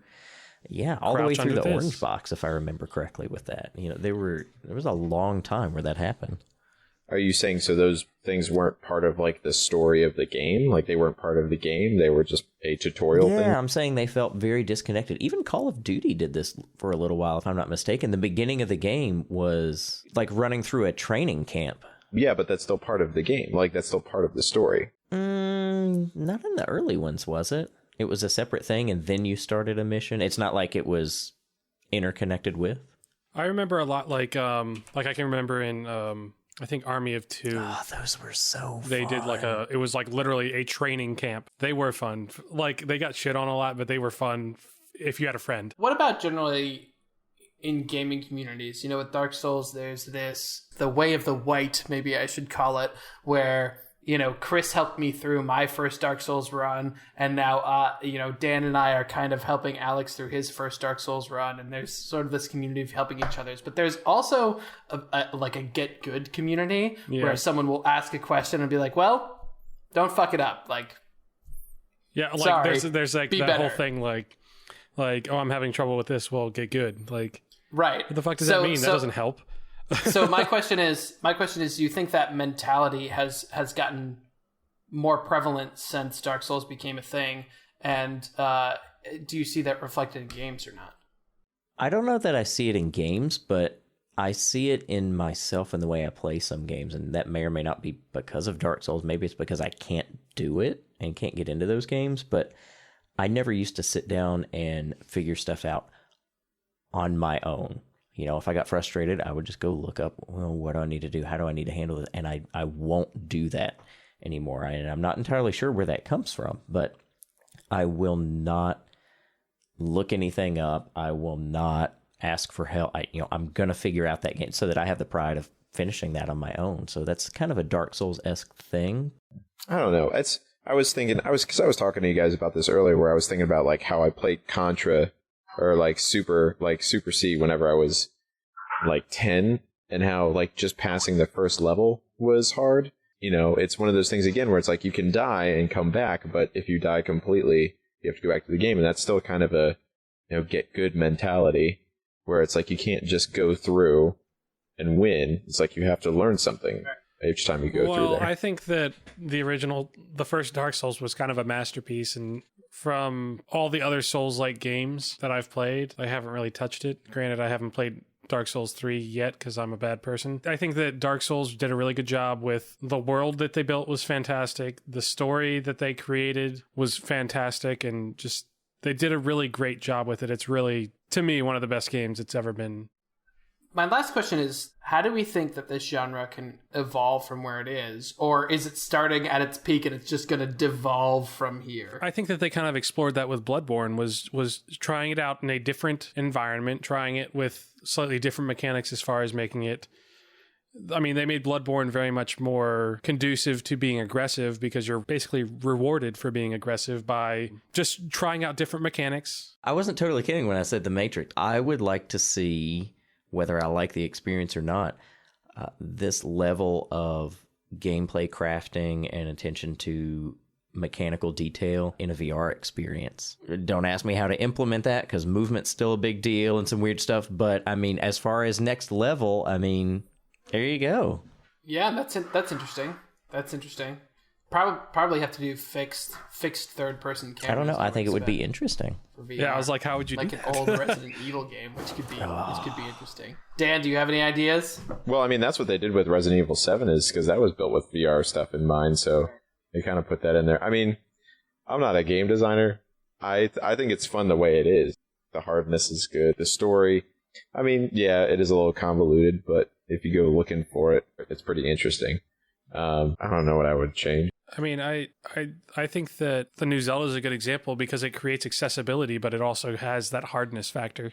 Yeah, all the way through the orange box, if I remember correctly with that. There was a long time where that happened. Are you saying so those things weren't part of like the story of the game? Like they weren't part of the game? They were just a tutorial thing? Yeah, I'm saying they felt very disconnected. Even Call of Duty did this for a little while, if I'm not mistaken. The beginning of the game was like running through a training camp. Yeah, but that's still part of the game. Like that's still part of the story. Not in the early ones, was it? It was a separate thing, and then you started a mission. It's not like it was interconnected with. I remember a lot, like I can remember in I think Army of Two. Oh, those were so fun. They did it was like literally a training camp. They were fun. Like they got shit on a lot, but they were fun if you had a friend. What about generally in gaming communities? With Dark Souls, there's the way of the white, maybe I should call it, where Chris helped me through my first Dark Souls run, and now, Dan and I are kind of helping Alex through his first Dark Souls run, and there's sort of this community of helping each other. But there's also a get good community where someone will ask a question and be like, well, don't fuck it up. Like, yeah, like sorry, there's like that better. whole thing like, oh, I'm having trouble with this. Well, get good. Like, right. What the fuck does that mean? That doesn't help. So my question is, do you think that mentality has gotten more prevalent since Dark Souls became a thing? And do you see that reflected in games or not? I don't know that I see it in games, but I see it in myself and the way I play some games. And that may or may not be because of Dark Souls. Maybe it's because I can't do it and can't get into those games. But I never used to sit down and figure stuff out on my own. If I got frustrated, I would just go look up, well, what do I need to do? How do I need to handle it? And I won't do that anymore. And I'm not entirely sure where that comes from, but I will not look anything up. I will not ask for help. I'm going to figure out that game so that I have the pride of finishing that on my own. So that's kind of a Dark Souls-esque thing. I don't know. I was talking to you guys about this earlier, where I was thinking about like how I played Contra or like Super C whenever I was like 10, and how like just passing the first level was hard. It's one of those things again where it's like you can die and come back, but if you die completely, you have to go back to the game, and that's still kind of a get good mentality where it's like you can't just go through and win. It's like you have to learn something each time you go through there. I think that the first Dark Souls was kind of a masterpiece, and from all the other Souls-like games that I've played, I haven't really touched it. Granted, I haven't played Dark Souls 3 yet because I'm a bad person. I think that Dark Souls did a really good job with the world that they built was fantastic. The story that they created was fantastic, and just they did a really great job with it. It's really, to me, one of the best games it's ever been. My last question is, how do we think that this genre can evolve from where it is? Or is it starting at its peak and it's just going to devolve from here? I think that they kind of explored that with Bloodborne, was trying it out in a different environment, trying it with slightly different mechanics as far as making it I mean, they made Bloodborne very much more conducive to being aggressive because you're basically rewarded for being aggressive by just trying out different mechanics. I wasn't totally kidding when I said The Matrix. I would like to see, whether I like the experience or not, this level of gameplay crafting and attention to mechanical detail in a VR experience. Don't ask me how to implement that because movement's still a big deal and some weird stuff. But I mean, as far as next level, I mean, there you go. Yeah, that's interesting. That's interesting. Probably have to do fixed third person cameras. I don't know. I think it would be interesting. Yeah, I was like, how would you do that? Like an old Resident Evil game, which could be interesting. Dan, do you have any ideas? Well, I mean, that's what they did with Resident Evil 7 is because that was built with VR stuff in mind, so they kind of put that in there. I mean, I'm not a game designer. I think it's fun the way it is. The hardness is good. The story, I mean, yeah, it is a little convoluted, but if you go looking for it, it's pretty interesting. I don't know what I would change. I mean, I think that the new Zelda is a good example because it creates accessibility, but it also has that hardness factor.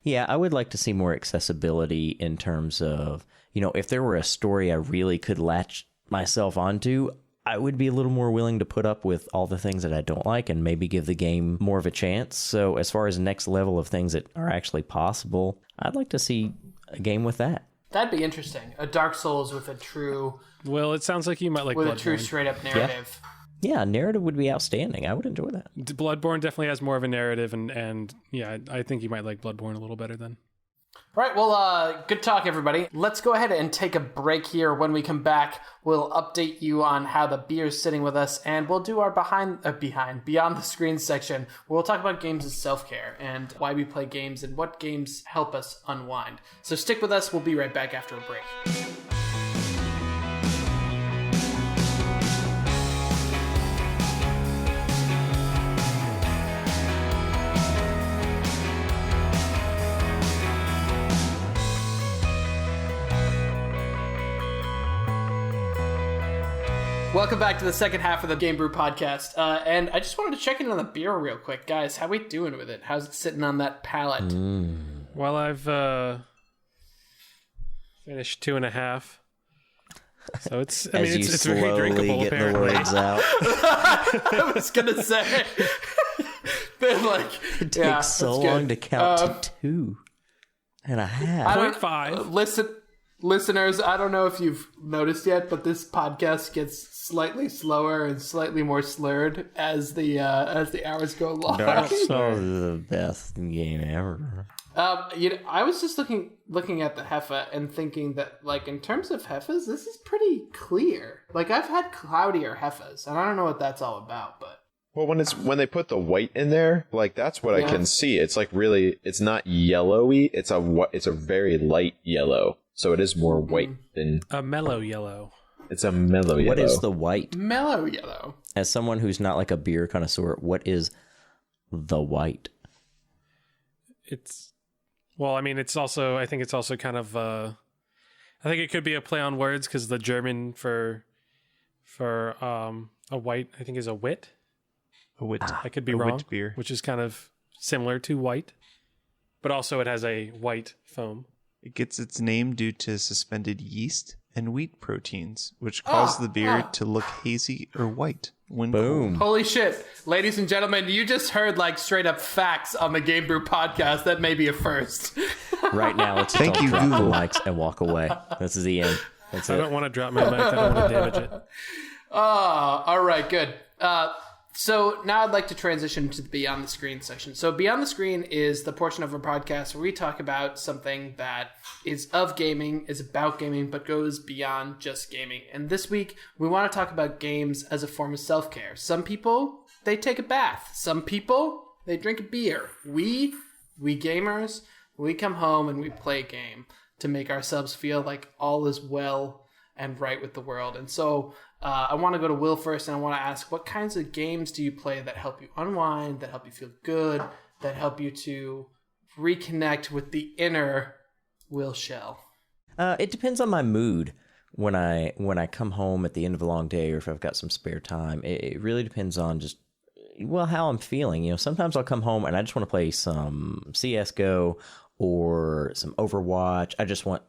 Yeah, I would like to see more accessibility in terms of, if there were a story I really could latch myself onto, I would be a little more willing to put up with all the things that I don't like and maybe give the game more of a chance. So as far as the next level of things that are actually possible, I'd like to see a game with that. That'd be interesting. A Dark Souls with a true... Well, it sounds like you might like with Bloodborne. A true straight-up narrative. Yeah, narrative would be outstanding. I would enjoy that. Bloodborne definitely has more of a narrative, and yeah, I think you might like Bloodborne a little better then. All right, well, good talk, everybody. Let's go ahead and take a break here. When we come back, we'll update you on how the beer's sitting with us, and we'll do our Beyond the Screen section, where we'll talk about games as self-care, and why we play games, and what games help us unwind. So stick with us. We'll be right back after a break. Welcome back to the second half of the Game Brew podcast. And I just wanted to check in on the beer real quick. Guys, how we doing with it? How's it sitting on that palate? Well, I've finished 2.5. So it's very drinkable, apparently. The words out. I was going to say. It takes so long to count to 2.5. 0.5. Listeners, I don't know if you've noticed yet, but this podcast gets slightly slower and slightly more slurred as the hours go along. Dark Souls is the best game ever. I was just looking at the Heffa and thinking that, like, in terms of Heffas, this is pretty clear. Like, I've had cloudier Heffas, and I don't know what that's all about, but. Well, when they put the white in there, like that's what I can see. It's like really, it's not yellowy. It's a very light yellow. So it is more white than... A mellow yellow. It's a mellow yellow. What is the white? Mellow yellow. As someone who's not like a beer connoisseur, what is the white? Well, I mean, I think it's also kind of... I think it could be a play on words because the German for a white, I think, is a wit. A wit. I could be a wrong. Wit beer. Which is kind of similar to white. But also it has a white foam. It gets its name due to suspended yeast and wheat proteins, which cause the beer to look hazy or white when Boom. cold. Holy shit. Ladies and gentlemen, you just heard like straight up facts on the Game Brew podcast. That may be a first. Right now, let's Thank just you, drop the Google. mics and walk away. This is the end. That's I it. don't want to drop my mic. I don't want to damage it. All right, good. So now I'd like to transition to the Beyond the Screen section. So Beyond the Screen is the portion of our podcast where we talk about something that is of gaming, is about gaming, but goes beyond just gaming. And this week, we want to talk about games as a form of self-care. Some people, they take a bath. Some people, they drink a beer. We gamers, we come home and we play a game to make ourselves feel like all is well and right with the world. And so I want to go to Will first, and I want to ask, what kinds of games do you play that help you unwind, that help you feel good, that help you to reconnect with the inner Will Shell? It depends on my mood when I come home at the end of a long day, or if I've got some spare time. It really depends on just how I'm feeling. Sometimes I'll come home and I just want to play some CS:GO or some Overwatch. I just want,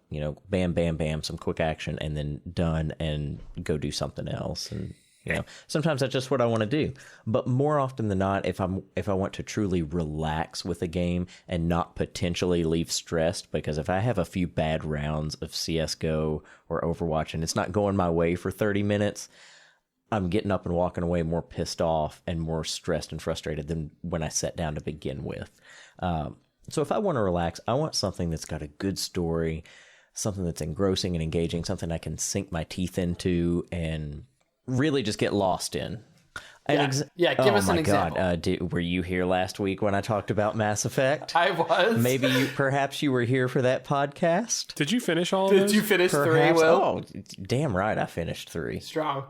bam, bam, bam, some quick action and then done and go do something else. And, sometimes that's just what I want to do. But more often than not, if I want to truly relax with a game and not potentially leave stressed, because if I have a few bad rounds of CSGO or Overwatch and it's not going my way for 30 minutes, I'm getting up and walking away more pissed off and more stressed and frustrated than when I sat down to begin with. So if I want to relax, I want something that's got a good story, something that's engrossing and engaging, something I can sink my teeth into and really just get lost in. Give us an example. God, were you here last week when I talked about Mass Effect? I was. Perhaps you were here for that podcast. Did you finish all of those? Did you finish Perhaps? 3, Will? Oh, damn right, I finished 3. Strong.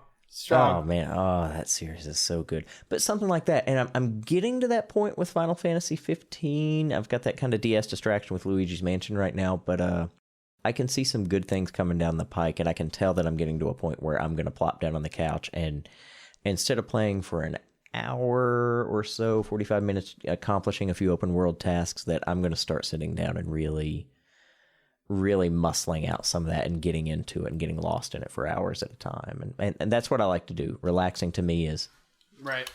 Oh man, that series is so good. But something like that, and I'm getting to that point with Final Fantasy 15. I've got that kind of DS distraction with Luigi's Mansion right now, but I can see some good things coming down the pike, and I can tell that I'm getting to a point where I'm going to plop down on the couch and instead of playing for an hour or so, 45 minutes, accomplishing a few open world tasks, that I'm going to start sitting down and really muscling out some of that and getting into it and getting lost in it for hours at a time. And that's what I like to do. Relaxing to me is right.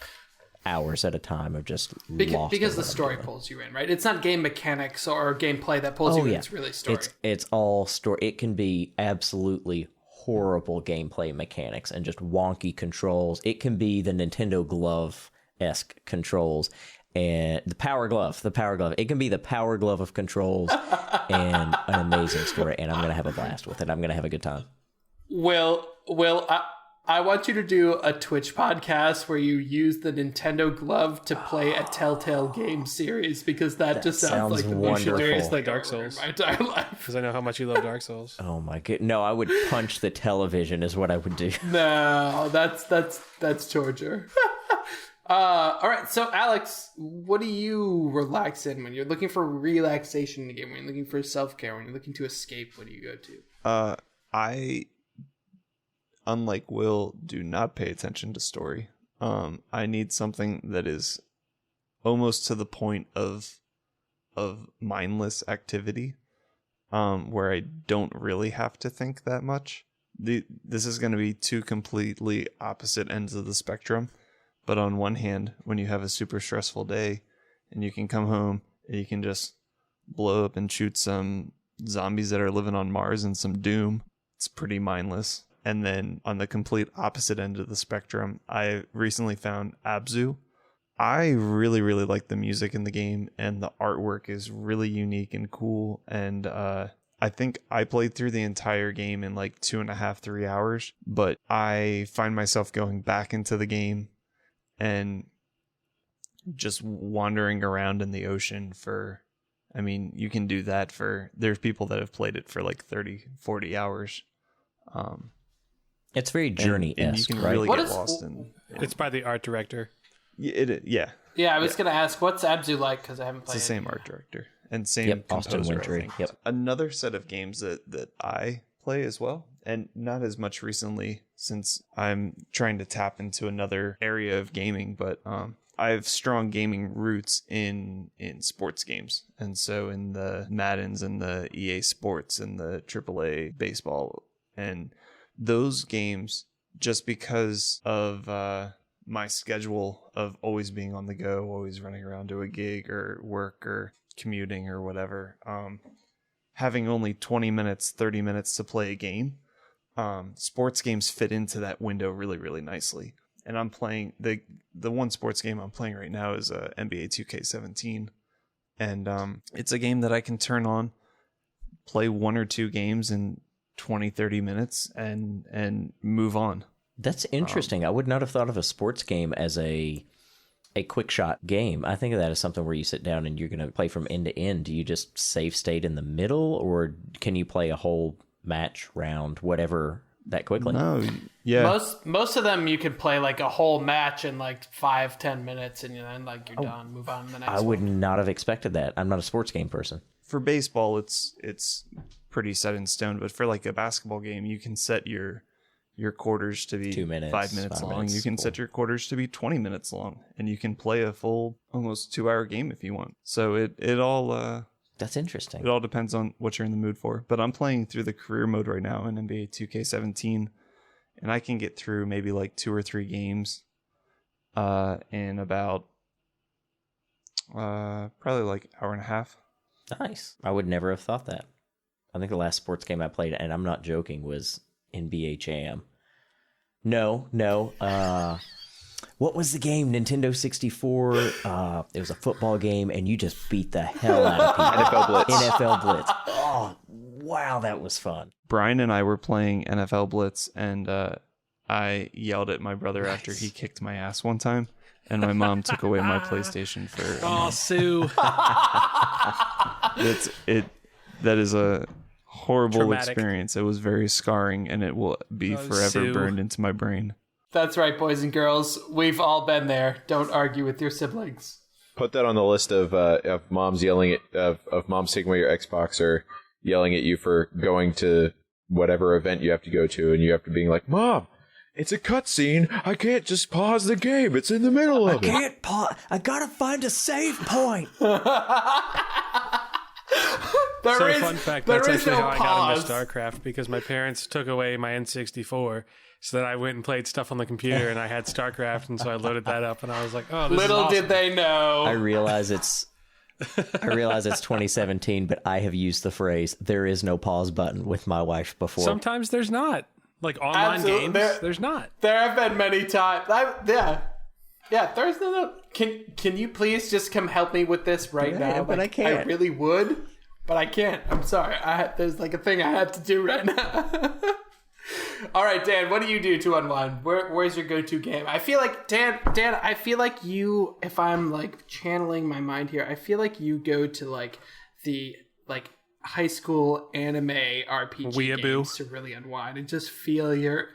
Hours at a time of just because the story pulls you in, right? It's not game mechanics or gameplay that pulls you in. It's really story. It's all story. It can be absolutely horrible gameplay mechanics and just wonky controls. It can be the Nintendo Glove-esque controls and the Power Glove. It can be the Power Glove of controls and an amazing story, and I'm going to have a blast with it. I'm going to have a good time. Will, I want you to do a Twitch podcast where you use the Nintendo Glove to play a Telltale game series, because that just sounds like the most hilarious thing Dark Souls in my entire life. Because I know how much you love Dark Souls. Oh my god! No, I would punch the television is what I would do. No, that's torture. All right, so Alex, what do you relax in when you're looking for relaxation in the game? When you're looking for self-care, when you're looking to escape, what do you go to? I, unlike Will, do not pay attention to story. I need something that is almost to the point of mindless activity, where I don't really have to think that much. This is going to be two completely opposite ends of the spectrum. But on one hand, when you have a super stressful day and you can come home and you can just blow up and shoot some zombies that are living on Mars and some Doom, it's pretty mindless. And then on the complete opposite end of the spectrum, I recently found Abzu. I really, really like the music in the game, and the artwork is really unique and cool. And I think I played through the entire game in like 2.5, 3 hours, but I find myself going back into the game and just wandering around in the ocean you can do that there's people that have played it for like 30, 40 hours. It's very journey-esque, you can right? really get lost in. It's by the art director. Yeah. Yeah, I was going to ask, what's Abzu like? Because I haven't played it. It's the same art director and same composer. Austin Wintory. Yep. Another set of games that I play as well, and not as much recently since I'm trying to tap into another area of gaming, but I have strong gaming roots in sports games. And so in the Maddens and the EA Sports and the AAA baseball and those games, just because of my schedule of always being on the go, always running around to a gig or work or commuting or whatever, having only 20 minutes, 30 minutes to play a game, sports games fit into that window really, really nicely. And I'm playing the one sports game I'm playing right now is NBA 2K17. And it's a game that I can turn on, play one or two games in 20, 30 minutes and move on. That's interesting. I would not have thought of a sports game as a quick shot game. I think of that as something where you sit down and you're going to play from end to end. Do you just save state in the middle, or can you play a whole match, round, whatever, that quickly? No, yeah. Most of them you can play like a whole match in like 5-10 minutes, and then like you're done. Move on to the next. I would not have expected that. I'm not a sports game person. For baseball, it's pretty set in stone. But for like a basketball game, you can set your quarters to be 2 minutes, 5 minutes long. You can set your quarters to be 20 minutes long, and you can play a full almost 2-hour game if you want. So it all That's interesting. It all depends on what you're in the mood for. But I'm playing through the career mode right now in NBA 2K17, and I can get through maybe like 2 or 3 games in about probably like an hour and a half. Nice. I would never have thought that. I think the last sports game I played, and I'm not joking, was NBA Jam. No. What was the game? Nintendo 64. It was a football game, and you just beat the hell out of people. NFL Blitz. NFL Blitz. Oh, wow, that was fun. Brian and I were playing NFL Blitz, and I yelled at my brother after he kicked my ass one time, and my mom took away my PlayStation for a month. Sue. That is a horrible Traumatic. experience. It was very scarring, and it will be forever Sue. burned into my brain. That's right, boys and girls. We've all been there. Don't argue with your siblings. Put that on the list of moms yelling at of moms taking away your Xbox or yelling at you for going to whatever event you have to go to, and you have to being like, "Mom, it's a cutscene. I can't just pause the game. It's in the middle of it." Can't pause. I gotta find a save point. Fun fact, that's actually how I got into pause. StarCraft, because my parents took away my N64 so that I went and played stuff on the computer, and I had StarCraft, and so I loaded that up, and I was like, oh, this is Little awesome. did they know. I realize it's 2017, but I have used the phrase "there is no pause button" with my wife before. Sometimes there's not. Like online Absolutely. games, there's not. There have been many times. Yeah, there's no. Can you please just come help me with this right now? but I can't. I really would, but I can't. I'm sorry. There's like a thing I have to do right now. All right, Dan, what do you do to unwind? Where's your go-to game? I feel like Dan, I feel like you, if I'm like channeling my mind here, I feel like you go to like the like high school anime RPG Weeaboo. games to really unwind and just feel your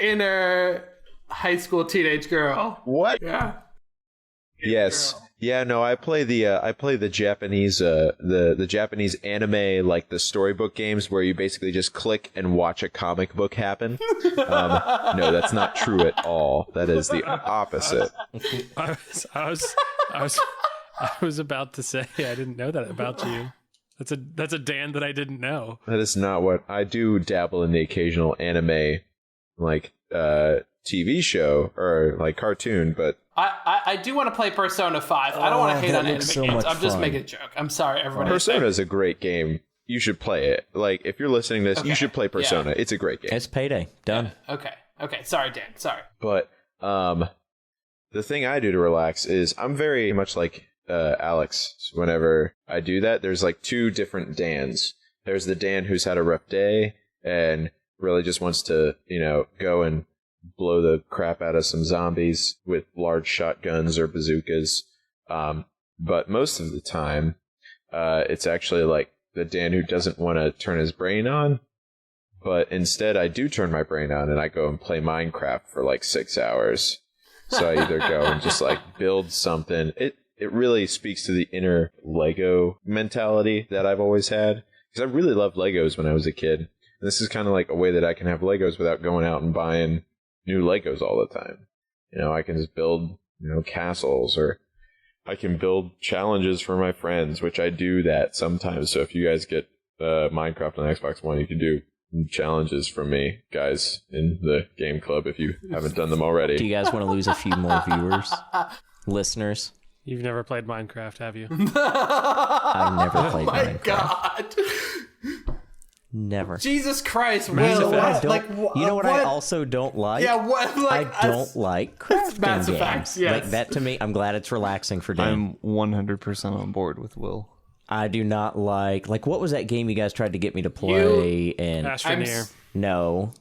inner high school teenage girl. What? Yeah. Yes. Yeah, no, I play the Japanese the Japanese anime, like the storybook games where you basically just click and watch a comic book happen. No, that's not true at all. That is the opposite. I was about to say I didn't know that about you. That's a Dan that I didn't know. That is not what I do. Dabble in the occasional anime, like TV show or like cartoon, but I do want to play Persona 5. I don't want to hate on anime looks so games. much I'm just fun. making a joke. I'm sorry, everybody. Persona is a great game. You should play it. Like, if you're listening to this, you should play Persona. It's a great game. It's payday. Done. Okay. Sorry, Dan. Sorry. But the thing I do to relax is I'm very much like Alex. Whenever I do that, there's like 2 different Dans. There's the Dan who's had a rough day and really just wants to, go and blow the crap out of some zombies with large shotguns or bazookas. But most of the time, it's actually like the Dan who doesn't want to turn his brain on. But instead, I do turn my brain on and I go and play Minecraft for like 6 hours. So I either go and just like build something. It really speaks to the inner Lego mentality that I've always had. Because I really loved Legos when I was a kid. And this is kind of like a way that I can have Legos without going out and buying new Legos all the time. I can just build, castles, or I can build challenges for my friends, which I do that sometimes. So if you guys get Minecraft on Xbox One, you can do challenges from me, guys, in the game club if you haven't done them already. Do you guys want to lose a few more viewers, listeners? You've never played Minecraft, have you? I've never played My Minecraft. God. Never. Jesus Christ, Massive Will. I What? don't- Like, you know what I also don't like? Yeah, what? Like, I don't like crafting Mass games. Effect, yes. Like that to me, I'm glad it's relaxing for Dan. I'm 100% on board with Will. I do not like what was that game you guys tried to get me to play? And Astroneer. no,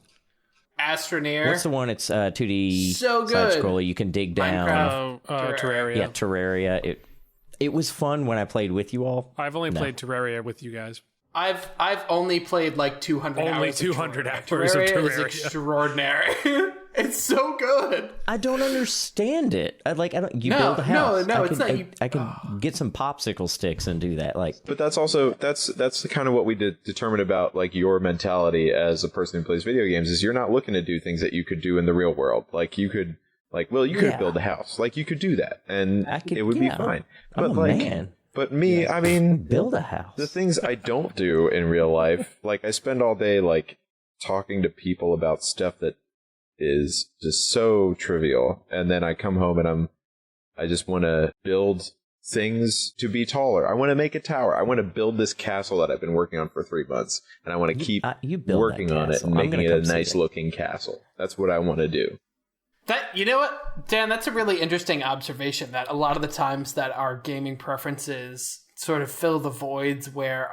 Astroneer. what's the one? It's 2D So side good. scroller. You can dig down. Minecraft. Terraria. Yeah, Terraria. It was fun when I played with you all. I've only played Terraria with you guys. I've only played like 200 hours. Only of 200 Terraria. hours of Terraria is Terraria. extraordinary. It's so good. I don't understand it. I don't. You No, build a house. no, it's not you- I can get some popsicle sticks and do that. Like, But that's also that's the kind of what we determine about like your mentality as a person who plays video games is you're not looking to do things that you could do in the real world. Like you could build a house. Like you could do that and I could. it would yeah, be fine. I'm But a like man. But me, I mean, build a house. The things I don't do in real life, like I spend all day like talking to people about stuff that is just so trivial, and then I come home and I just want to build things to be taller. I want to make a tower. I want to build this castle that I've been working on for 3 months, and I want to keep working on it and making it a nice looking castle. That's what I want to do. That, you know what, Dan, that's a really interesting observation, that a lot of the times that our gaming preferences sort of fill the voids where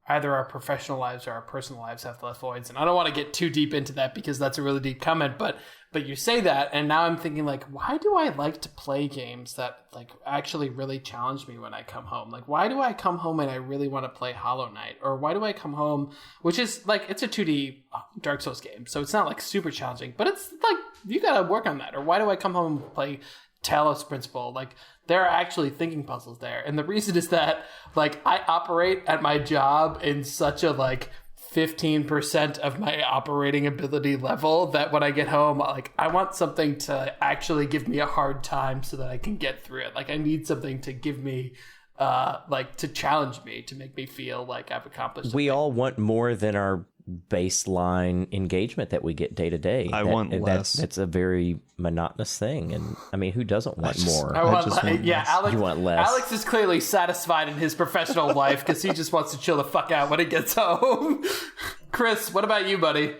either our professional lives or our personal lives have left voids. And I don't want to get too deep into that because that's a really deep comment, but you say that, and now I'm thinking, like, why do I like to play games that, like, actually really challenge me when I come home? Like, why do I come home and I really want to play Hollow Knight? Or why do I come home, which is, like, it's a 2D Dark Souls game, so it's not, like, super challenging, but it's, like, you gotta work on that. Or why do I come home and play Talos Principle? Like, there are actually thinking puzzles there. And the reason is that, like, I operate at my job in such a, like, 15% of my operating ability level that when I get home, like, I want something to actually give me a hard time so that I can get through it. Like, I need something to give me, like, to challenge me, to make me feel like I've accomplished something. We all want more than our baseline engagement that we get day to day. I want less. That's a very monotonous thing, and I mean, who doesn't want more? Alex, you want less. Alex is clearly satisfied in his professional life because he just wants to chill the fuck out when he gets home. Chris, what about you, buddy?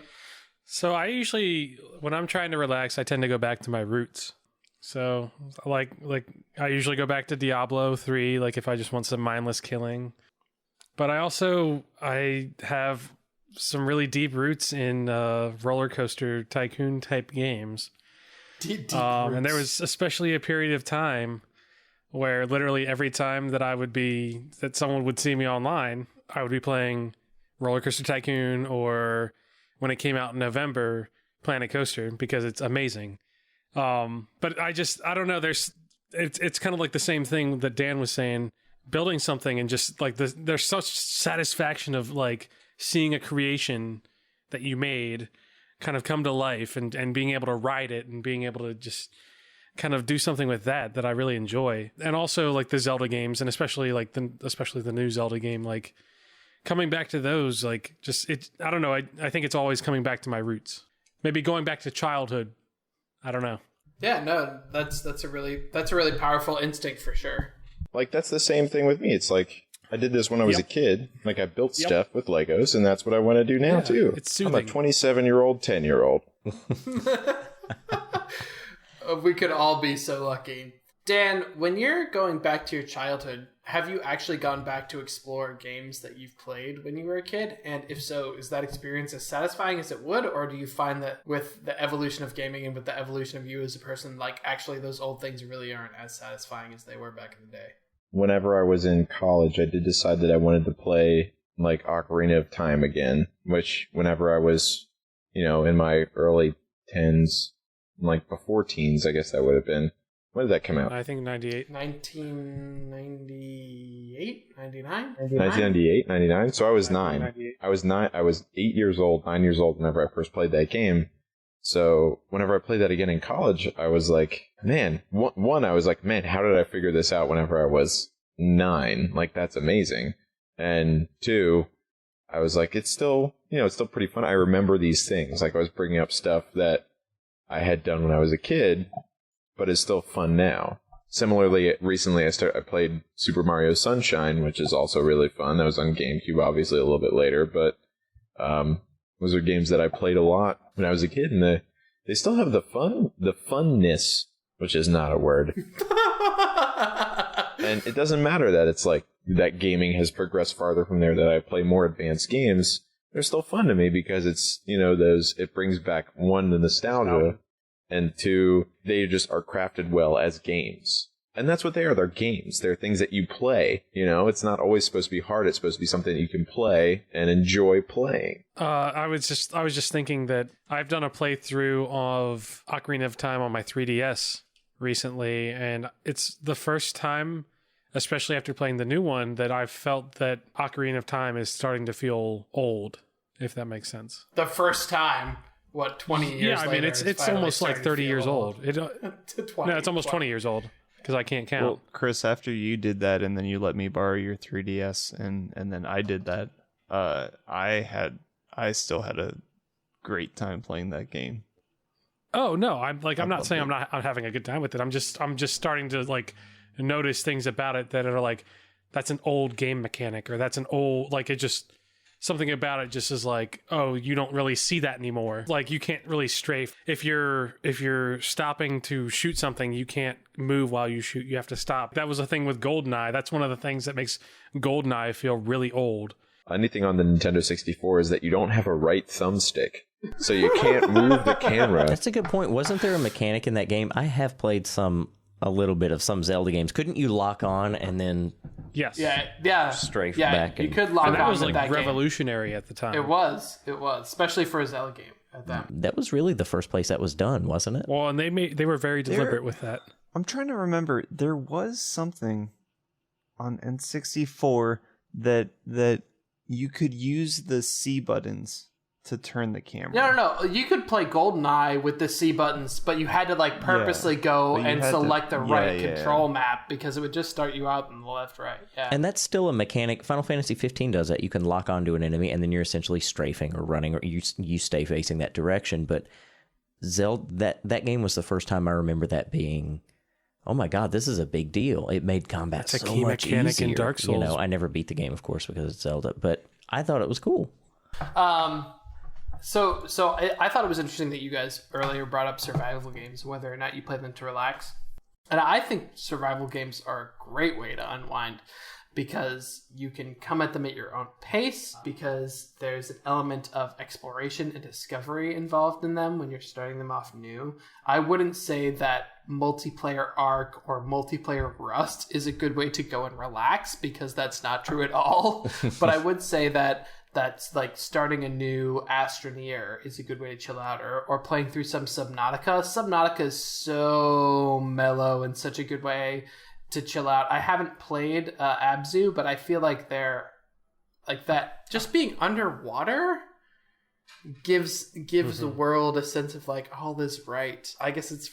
So I usually, when I'm trying to relax, I tend to go back to my roots. So like I usually go back to Diablo 3, like if I just want some mindless killing. But I have some really deep roots in roller coaster tycoon type games. Deep and there was especially a period of time where literally every time that someone would see me online, I would be playing Roller Coaster Tycoon, or when it came out in November, Planet Coaster, because it's amazing. But I don't know. It's kind of like the same thing that Dan was saying, building something and just like there's such satisfaction of like seeing a creation that you made kind of come to life and being able to ride it and being able to just kind of do something with that I really enjoy. And also like the Zelda games, and especially the new Zelda game, like coming back to those, like just I don't know. I think it's always coming back to my roots. Maybe going back to childhood. I don't know. Yeah, no, that's a really powerful instinct for sure. Like that's the same thing with me. It's like I did this when I was a kid. Like I built stuff with Legos, and that's what I want to do now too. It's soothing. I'm a 27-year-old, 10-year-old. We could all be so lucky. Dan, when you're going back to your childhood, have you actually gone back to explore games that you've played when you were a kid? And if so, is that experience as satisfying as it would? Or do you find that with the evolution of gaming and with the evolution of you as a person, like actually those old things really aren't as satisfying as they were back in the day? Whenever I was in college, I did decide that I wanted to play like Ocarina of Time again, which whenever I was, in my early 10s, like before teens, I guess that would have been. When did that come out? I think 98. 1998? 99? 1998, 99. So I was 9. I was 8 years old, 9 years old whenever I first played that game. So whenever I played that again in college, I was like, man, I was like, man, how did I figure this out whenever I was 9? Like, that's amazing. And 2, I was like, it's still pretty fun. I remember these things. Like, I was bringing up stuff that I had done when I was a kid, but it's still fun now. Similarly, recently I played Super Mario Sunshine, which is also really fun. That was on GameCube, obviously a little bit later, but those are games that I played a lot when I was a kid, and they still have the funness, which is not a word. And it doesn't matter that it's like that gaming has progressed farther from there, that I play more advanced games. They're still fun to me because it's, it brings back, 1, the nostalgia, and 2, they just are crafted well as games. And that's what they are. They're games. They're things that you play. It's not always supposed to be hard. It's supposed to be something that you can play and enjoy playing. I was just thinking that I've done a playthrough of Ocarina of Time on my 3DS recently, and it's the first time, especially after playing the new one, that I've felt that Ocarina of Time is starting to feel old, if that makes sense. The first time, 20 years later? Yeah, I mean, it's almost like 30 years old. No, it's almost 20 years old. because I can't count. Well, Chris, after you did that, and then you let me borrow your 3DS, and then I did that, I still had a great time playing that game. Oh no, I'm not saying I'm having a good time with it. I'm just starting to like notice things about it that are like, that's an old game mechanic, or that's an old, like, it just, something about it just is like, oh, you don't really see that anymore. Like, you can't really strafe. If you're stopping to shoot something, you can't move while you shoot. You have to stop. That was a thing with GoldenEye. That's one of the things that makes GoldenEye feel really old. Anything on the Nintendo 64 is that you don't have a right thumbstick, so you can't move the camera. That's a good point. Wasn't there a mechanic in that game? I have played a little bit of some Zelda games. Couldn't you lock on and then Yes. Yeah. strafe Yeah, back? you could lock And that on was with like that revolutionary at the time. game. It was, especially for a Zelda game at that. That was really the first place that was done, wasn't it? Well, and they were very deliberate with that. I'm trying to remember. There was something on N64 that you could use the C buttons to turn the camera. No. You could play GoldenEye with the C buttons, but you had to like purposely go But you and had to- select the yeah, right yeah. control map because it would just start you out in the left, right. Yeah. And that's still a mechanic. Final Fantasy 15 does that. You can lock onto an enemy, and then you're essentially strafing or running, or you stay facing that direction. But Zelda, that game was the first time I remember that being, oh my god, this is a big deal. It made combat It's a so key much mechanic easier. in Dark Souls. You know, I never beat the game, of course, because it's Zelda, but I thought it was cool. So I thought it was interesting that you guys earlier brought up survival games, whether or not you play them to relax. And I think survival games are a great way to unwind because you can come at them at your own pace, because there's an element of exploration and discovery involved in them when you're starting them off new. I wouldn't say that multiplayer Ark or multiplayer Rust is a good way to go and relax, because that's not true at all. But I would say that's like starting a new Astroneer is a good way to chill out, or playing through some Subnautica. Subnautica is so mellow and such a good way to chill out. I haven't played Abzu, but I feel like they're like that. Just being underwater gives the world a sense of like, all is right. I guess it's,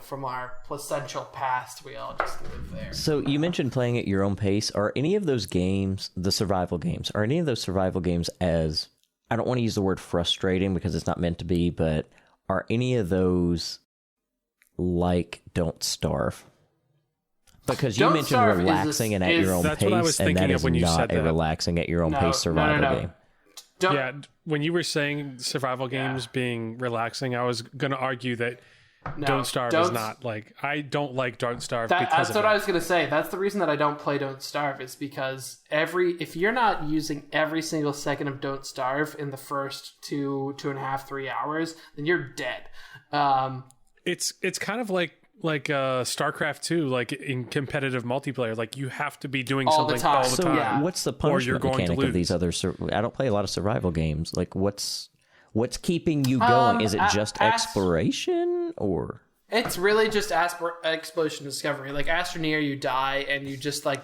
from our placental past, we all just live there. So you mentioned playing at your own pace. Are any of those games, the survival games, as, I don't want to use the word frustrating because it's not meant to be, but are any of those like Don't Starve? Because you mentioned relaxing and at your own pace, that's what I was thinking of when you said that. A relaxing at your own pace survival game. When you were saying survival games being relaxing, I was going to argue that Don't Starve is not like, I don't like Don't Starve because that's of what it. I was going to say. That's the reason that I don't play Don't Starve, is because if you're not using every single second of Don't Starve in the first 2.5, 3 hours, then you're dead. It's kind of like StarCraft 2, like in competitive multiplayer, like you have to be doing something all the time. Yeah. What's the punishment mechanic of these other? I don't play a lot of survival games. Like, what's keeping you going? Is it just exploration, or? It's really just exploration discovery. Like Astroneer, you die and you just like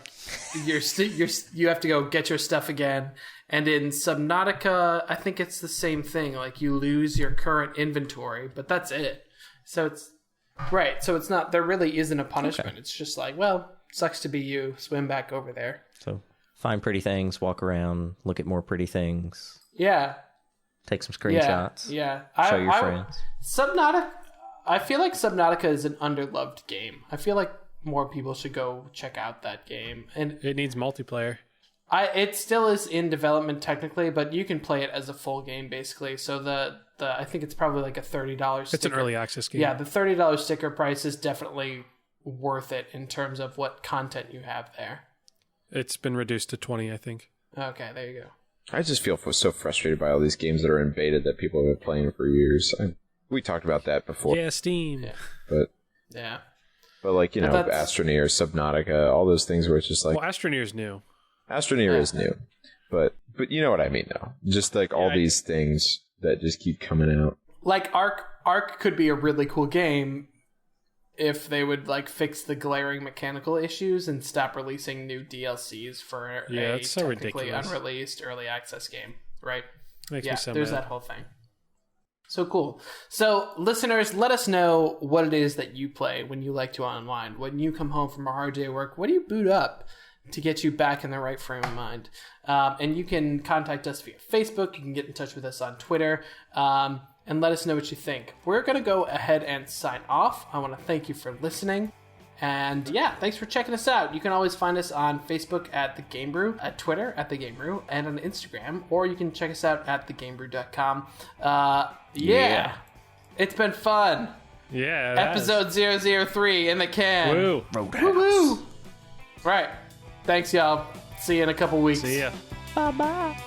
you have to go get your stuff again. And in Subnautica, I think it's the same thing. Like you lose your current inventory, but that's it. So it's right. So it's not. There really isn't a punishment. Okay. It's just like, well, sucks to be you. Swim back over there. So find pretty things, walk around, look at more pretty things. Yeah. Take some screenshots. Yeah. Show your friends. Subnautica. I feel like Subnautica is an underloved game. I feel like more people should go check out that game. And it needs multiplayer. It still is in development technically, but you can play it as a full game basically. So the I think it's probably like a $30 sticker. It's an early access game. Yeah, the $30 sticker price is definitely worth it in terms of what content you have there. It's been reduced to 20, I think. Okay, there you go. I just feel so frustrated by all these games that are in beta that people have been playing for years. We talked about that before. Yeah, Steam. Yeah. But like, Astroneer, Subnautica, all those things where it's just like... Well, Astroneer's new. Astroneer is new. But you know what I mean, though. Just like all these things that just keep coming out. Like Ark could be a really cool game if they would like fix the glaring mechanical issues and stop releasing new DLCs for a it's so technically ridiculous. unreleased early access game, right? Makes me so there's mad. that whole thing. So cool. So, listeners, let us know what it is that you play when you like to unwind. When you come home from a hard day of work, what do you boot up to get you back in the right frame of mind? And you can contact us via Facebook. You can get in touch with us on Twitter. And let us know what you think. We're going to go ahead and sign off. I want to thank you for listening. And yeah, thanks for checking us out. You can always find us on Facebook at The Game Brew, at Twitter at The Game Brew, and on Instagram, or you can check us out at thegamebrew.com. Yeah. It's been fun. Yeah. Episode 003 in the can. Woo. Woo-woo. Right. Thanks, y'all. See you in a couple weeks. See ya. Bye-bye.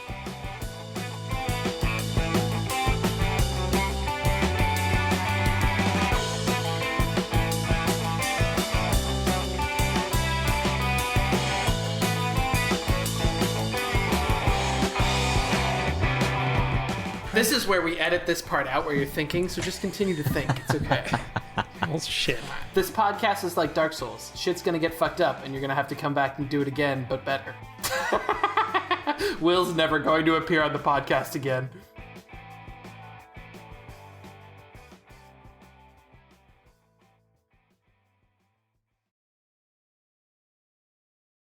This is where we edit this part out where you're thinking, so just continue to think. It's okay. Oh, shit. This podcast is like Dark Souls. Shit's gonna get fucked up, and you're gonna have to come back and do it again, but better. Will's never going to appear on the podcast again.